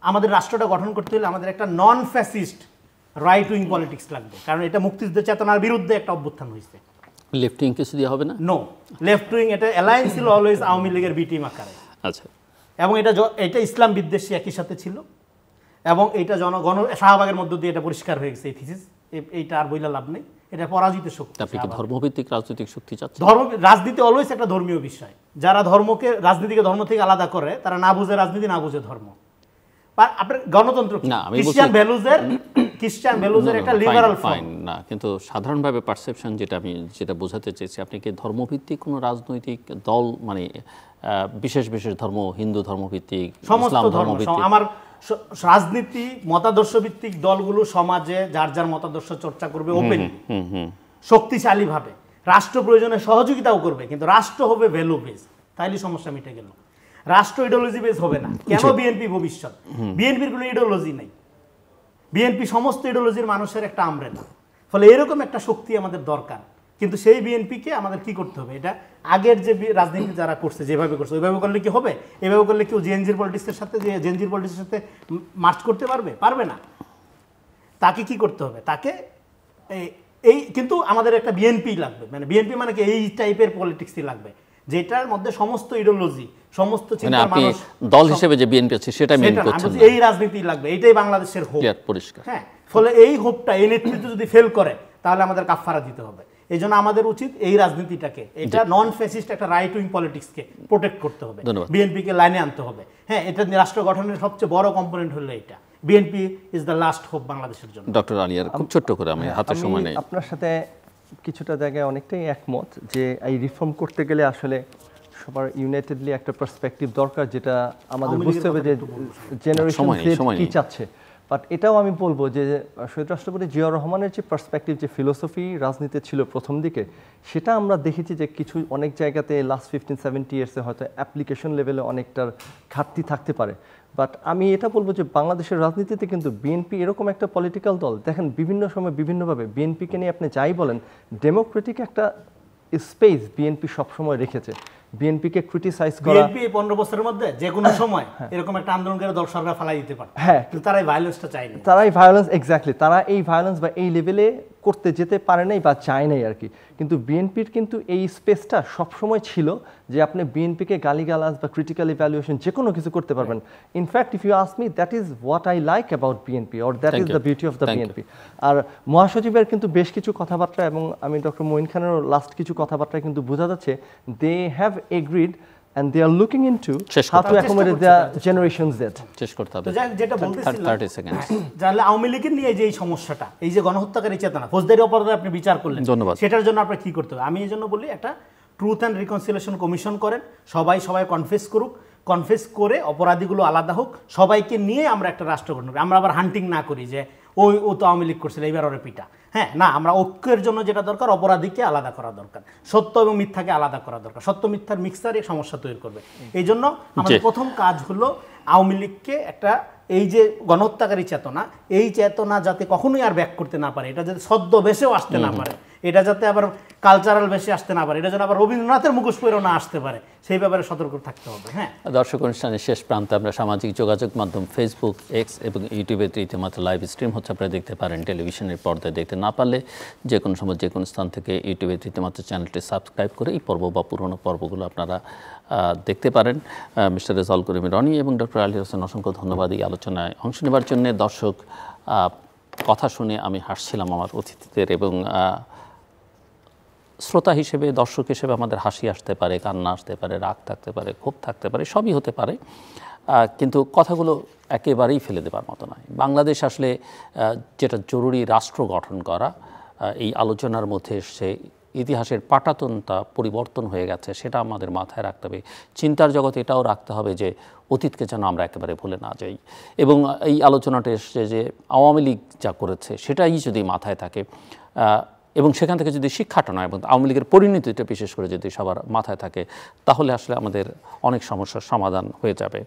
আমাদের রাষ্ট্রটা গঠন করতে হলে আমাদের একটা নন ফ্যাসিস্ট রাইট উইং পলিটিক্স লাগবে। কারণ এটা মুক্তিযুদ্ধের চেতনার বিরুদ্ধে একটা অভ্যুত্থান হয়েছে। লেফট উইং কিছু দিয়ে হবে না? নো, লেফট উইং এটা অ্যালায়েন্স ছিল অলওয়েজ আওয়ামী লীগের বি টিম আকারে। আচ্ছা, এবং এটা ইসলাম বিদ্বেষী একই সাথে ছিল, এবং এটা জনগণ শাহবাগের মধ্য দিয়ে এটা পরিষ্কার হয়ে গেছে। এই থিসিস, এইটা আর বইলা লাভ নেই, এটা পরাজিত শক্তি। আপনি কি ধর্মভিত্তিক রাজনৈতিক শক্তি চাচ্ছেন? রাজনীতি অলওয়েজ একটা ধর্মীয় বিষয়। যারা ধর্মকে, রাজনীতিকে ধর্ম থেকে আলাদা করে, তারা না বুঝে রাজনীতি, না বুঝে ধর্ম। আপনার গণতন্ত্র খ্রিস্টান ভ্যালুজের একটা লিবারাল ফর্ম না, কিন্তু সাধারণভাবে পারসেপশন যেটা বোঝাতে চেয়েছি, আপনি কি ধর্মভিত্তিক কোনো রাজনৈতিক দল, মানে বিশেষ বিশেষ ধর্ম, হিন্দু ধর্মভিত্তিক, ইসলাম ধর্মভিত্তিক? আমার রাজনীতি মতাদর্শ ভিত্তিক দলগুলো সমাজে যার যার মতাদর্শ চর্চা করবে ওপেনলি, শক্তিশালী ভাবে, রাষ্ট্র প্রয়োজনে সহযোগিতাও করবে, কিন্তু রাষ্ট্র হবে ভ্যালু বেস। তাইলে সমস্যা মিটে গেল। রাষ্ট্র ইডিওলজি বেস হবে না। কেন? বিএনপি ভবিষ্যৎ, বিএনপির কোনো ইডিওলজি নেই। বিএনপি সমস্ত ইডিওলজির মানুষের একটা আমরেলা। ফলে এরকম একটা শক্তি আমাদের দরকার। কিন্তু সেই বিএনপিকে আমাদের কি করতে হবে? এটা আগের যে রাজনীতি যারা করছে, যেভাবে করছে, ওইভাবে করলে কি হবে? এভাবে করলে কেউ জেএনজির পলিটিক্সের সাথে মার্চ করতে পারবে? পারবে না। তাকে কি করতে হবে? তাকে এই, কিন্তু আমাদের একটা বিএনপি লাগবে। মানে বিএনপি মানে কি, এই টাইপের পলিটিক্সই লাগবে, যেটার মধ্যে সমস্ত ইডিওলজি, সমস্ত চিন্তার মানুষ, দল হিসেবে যে বিএনপি আছে সেটা মেইন করছে না। এই রাজনীতি লাগবে, এইটাই বাংলাদেশের হোপ, পরিষ্কার। হ্যাঁ, ফলে এই হোপটা, এই নেতৃত্ব যদি ফেল করে, তাহলে আমাদের কাফফারা দিতে হবে। এই জন্য আমাদের উচিত এই রাজনীতিটাকে, এটা নন ফ্যাসিস্ট একটা রাইট উইং পলিটিক্সকে প্রোটেক্ট করতে হবে, বিএনপিকে লাইনে আনতে হবে। হ্যাঁ, এটা রাষ্ট্র গঠনের সবচেয়ে বড় কম্পোনেন্ট হলো BNP is the last hope বাংলাদেশের জন্য। ডক্টর আলিয়ার খুব ছোট্ট করে, আমি হাতে সময় নেই। আপনার সাথে কিছুটা জায়গায় অনেকটাই একমত যে এই রিফর্ম করতে গেলে আসলে সবার ইউনাইটেডলি একটা পার্সপেক্টিভ দরকার, যেটা আমাদের বুঝতে হবে যে জেনারেশন কি চাচ্ছে। বাট এটাও আমি বলবো যে শহীদ রাষ্ট্রপতি জিয়াউর রহমানের যে পার্সপেক্টিভ, যে ফিলোসফি রাজনীতি ছিল প্রথম দিকে, সেটা আমরা দেখেছি যে কিছু অনেক জায়গাতে লাস্ট 15-17 ইয়ার্সে হয়তো অ্যাপ্লিকেশন লেভেলে অনেকটার ঘাটতি থাকতে পারে। বাট আমি এটা বলবো যে বাংলাদেশের রাজনীতিতে কিন্তু বিএনপি এরকম একটা পলিটিক্যাল দল, দেখেন বিভিন্ন সময় বিভিন্নভাবে বিএনপিকে নিয়ে আপনি যাই বলেন, ডেমোক্রেটিক একটা স্পেস বিএনপি সবসময় রেখেছে। বিএনপিকে ক্রিটিসাইজ করা, বিএনপি 15 বছরের মধ্যে যে কোনো সময় এরকম একটা আন্দোলনকারী দল সরকার ফালাই দিতে পারে, হ্যাঁ, কিন্তু তারাই ভায়োলেন্সটা চায়নি, তারাই ভায়োলেন্স, এক্স্যাক্টলি, তারা এই ভায়োলেন্স বা এই লেভেলে করতে যেতে পারে নাই বা চায় নাই আর কি। কিন্তু বিএনপির কিন্তু এই স্পেসটা সবসময় ছিল যে আপনি বিএনপিকে গালিগালাজ বা ক্রিটিক্যাল ইভ্যালুয়েশন যে কোনো কিছু করতে পারবেন। In fact if you ask me, that is what I like about BNP, or that is the beauty of the BNP. আর মহাসচিবের কিন্তু বেশ কিছু কথাবার্তা, এবং আমি ডক্টর মঈন খানেরও লাস্ট কিছু কথাবার্তায় কিন্তু বোঝা যাচ্ছে they have agreed and they are looking into how to accommodate the generations that শেষ করতে হবে। যেটা বলতেছিলাম 30 সেকেন্ড, যাহলে আওয়ামী লীগের নিয়ে যে এই সমস্যাটা, এই যে গণহত্যাকারী চেতনা, ফৌজদারি অপরাধে আপনি বিচার করলেন, ধন্যবাদ, সেটার জন্য আপনার কি করতে হবে? আমি এই জন্য বলি একটা ট্রুথ অ্যান্ড রিকনসিলিয়েশন কমিশন করেন, সবাই কনফেস করুক, কনফেস করে অপরাধীগুলো আলাদা হোক, সবাইকে নিয়ে আমরা একটা রাষ্ট্র গঠন করি। আমরা আবার হান্টিং না করি যে ও তো আওয়ামী লীগ করছিল এইবার ওরে পিটা, হ্যাঁ, না, আমরা ঐক্যের জন্য যেটা দরকার, অপরাধীকে আলাদা করা দরকার, সত্য এবং মিথ্যাকে আলাদা করা দরকার, সত্য মিথ্যার মিক্সার এই সমস্যা তৈরি করবে। এই জন্য আমাদের প্রথম কাজ হলো আওয়ামী লীগকে একটা, এই যে গণহত্যাকারী চেতনা, এই চেতনা যাতে কখনোই আর ব্যাক করতে না পারে, এটা যাতে ছদ্মবেশেও আসতে না পারে, এটা যাতে আবার কালচারাল বেশে আসতে না পারে, এটা যেন আবার রবীন্দ্রনাথের মুখোশ পরেও না আসতে পারে, সেই ব্যাপারে সতর্ক থাকতে হবে। হ্যাঁ, দর্শক, অনুষ্ঠানের শেষ প্রান্তে আমরা সামাজিক যোগাযোগ মাধ্যম ফেসবুক, এক্স এবং ইউটিউবে রীতিমতো লাইভ স্ট্রিম হচ্ছে, আপনারা দেখতে পারেন। টেলিভিশনের পর্দায় দেখতে না পারলে যে কোনো সময় যে কোনো স্থান থেকে ইউটিউবে রীতিমতো চ্যানেলটি সাবস্ক্রাইব করে এই পর্ব বা পুরনো পর্বগুলো আপনারা দেখতে পারেন। মিস্টার রেজাউল করিম রনি এবং ডক্টর আলী হোসেন, অসংখ্য ধন্যবাদ এই আলোচনায় অংশ নেবার জন্য। দর্শক, কথা শুনে আমি হাসছিলাম আমার অতিথিদের, এবং শ্রোতা হিসেবে, দর্শক হিসেবে আমাদের হাসি আসতে পারে, কান্না আসতে পারে, রাগ থাকতে পারে, ক্ষোভ থাকতে পারে, সবই হতে পারে, কিন্তু কথাগুলো একেবারেই ফেলে দেবার মতো নয়। বাংলাদেশ আসলে যেটা জরুরি, রাষ্ট্র গঠন করা, এই আলোচনার মধ্যে এসছে, ইতিহাসের পাটাতনটা পরিবর্তন হয়ে গেছে, সেটা আমাদের মাথায় রাখতে হবে। চিন্তার জগতে এটাও রাখতে হবে যে অতীতকে যেন আমরা একেবারে ভুলে না যাই, এবং এই আলোচনাটা এসছে যে আওয়ামী লীগ যা করেছে সেটাই যদি মাথায় থাকে, এবং সেখান থেকে যদি শিক্ষাটা নয় এবং আওয়ামী লীগের পরিণতিটা বিশেষ করে যদি সবার মাথায় থাকে, তাহলে আসলে আমাদের অনেক সমস্যার সমাধান হয়ে যাবে।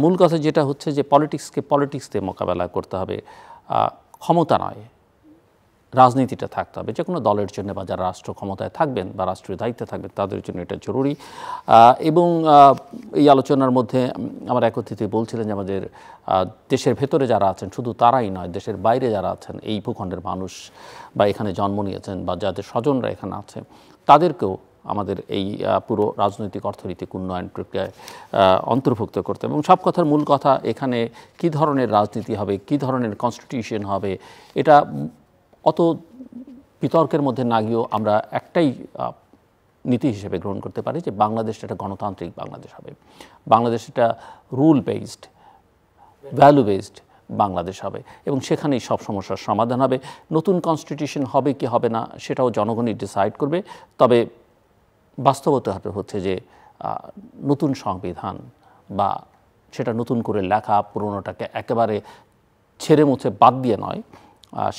মূল কথা যেটা হচ্ছে যে পলিটিক্সকে পলিটিক্স দিয়ে মোকাবেলা করতে হবে, ক্ষমতা নয়, রাজনীতিটা থাকতে হবে যে কোনো দলের জন্য, বা যারা রাষ্ট্র ক্ষমতায় থাকবেন বা রাষ্ট্রীয় দায়িত্বে থাকবেন তাদের জন্য এটা জরুরি। এবং এই আলোচনার মধ্যে আমার এক অতিথি বলছিলেন যে আমাদের দেশের ভেতরে যারা আছেন, শুধু তারাই নয়, দেশের বাইরে যারা আছেন, এই ভূখণ্ডের মানুষ বা এখানে জন্ম নিয়েছেন বা যাদের স্বজনরা এখানে আছে, তাদেরকেও আমাদের এই পুরো রাজনৈতিক অর্থনৈতিক উন্নয়ন প্রক্রিয়ায় অন্তর্ভুক্ত করতে। এবং সব কথার মূল কথা, এখানে কী ধরনের রাজনীতি হবে, কী ধরনের কনস্টিটিউশন হবে, এটা অত বিতর্কের মধ্যে না গিয়েও আমরা একটাই নীতি হিসেবে গ্রহণ করতে পারি যে বাংলাদেশ একটা গণতান্ত্রিক বাংলাদেশ হবে, বাংলাদেশ একটা rule based, value based Bangladesh হবে, এবং সেখানেই সব সমস্যার সমাধান হবে। নতুন কনস্টিটিউশন হবে কি হবে না সেটাও জনগণই ডিসাইড করবে, তবে বাস্তবতা হচ্ছে যে নতুন সংবিধান বা সেটা নতুন করে লেখা, পুরনোটাকে একেবারে ছেড়ে মুছে বাদ দিয়ে নয়,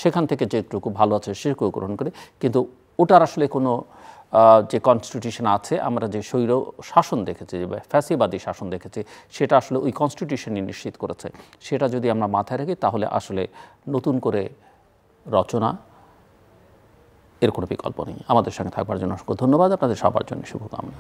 সেখান থেকে যেটুকু ভালো আছে সেটুকু গ্রহণ করে, কিন্তু ওটার আসলে কোনো যে কনস্টিটিউশন আছে, আমরা যে স্বৈর শাসন দেখেছি, যে ফ্যাসিবাদী শাসন দেখেছি, সেটা আসলে ওই কনস্টিটিউশনই নিশ্চিত করেছে। সেটা যদি আমরা মাথায় রাখি তাহলে আসলে নতুন করে রচনা এর কোনো বিকল্প নেই। আমাদের সঙ্গে থাকবার জন্য অসংখ্য ধন্যবাদ, আপনাদের সবার জন্য শুভকামনা।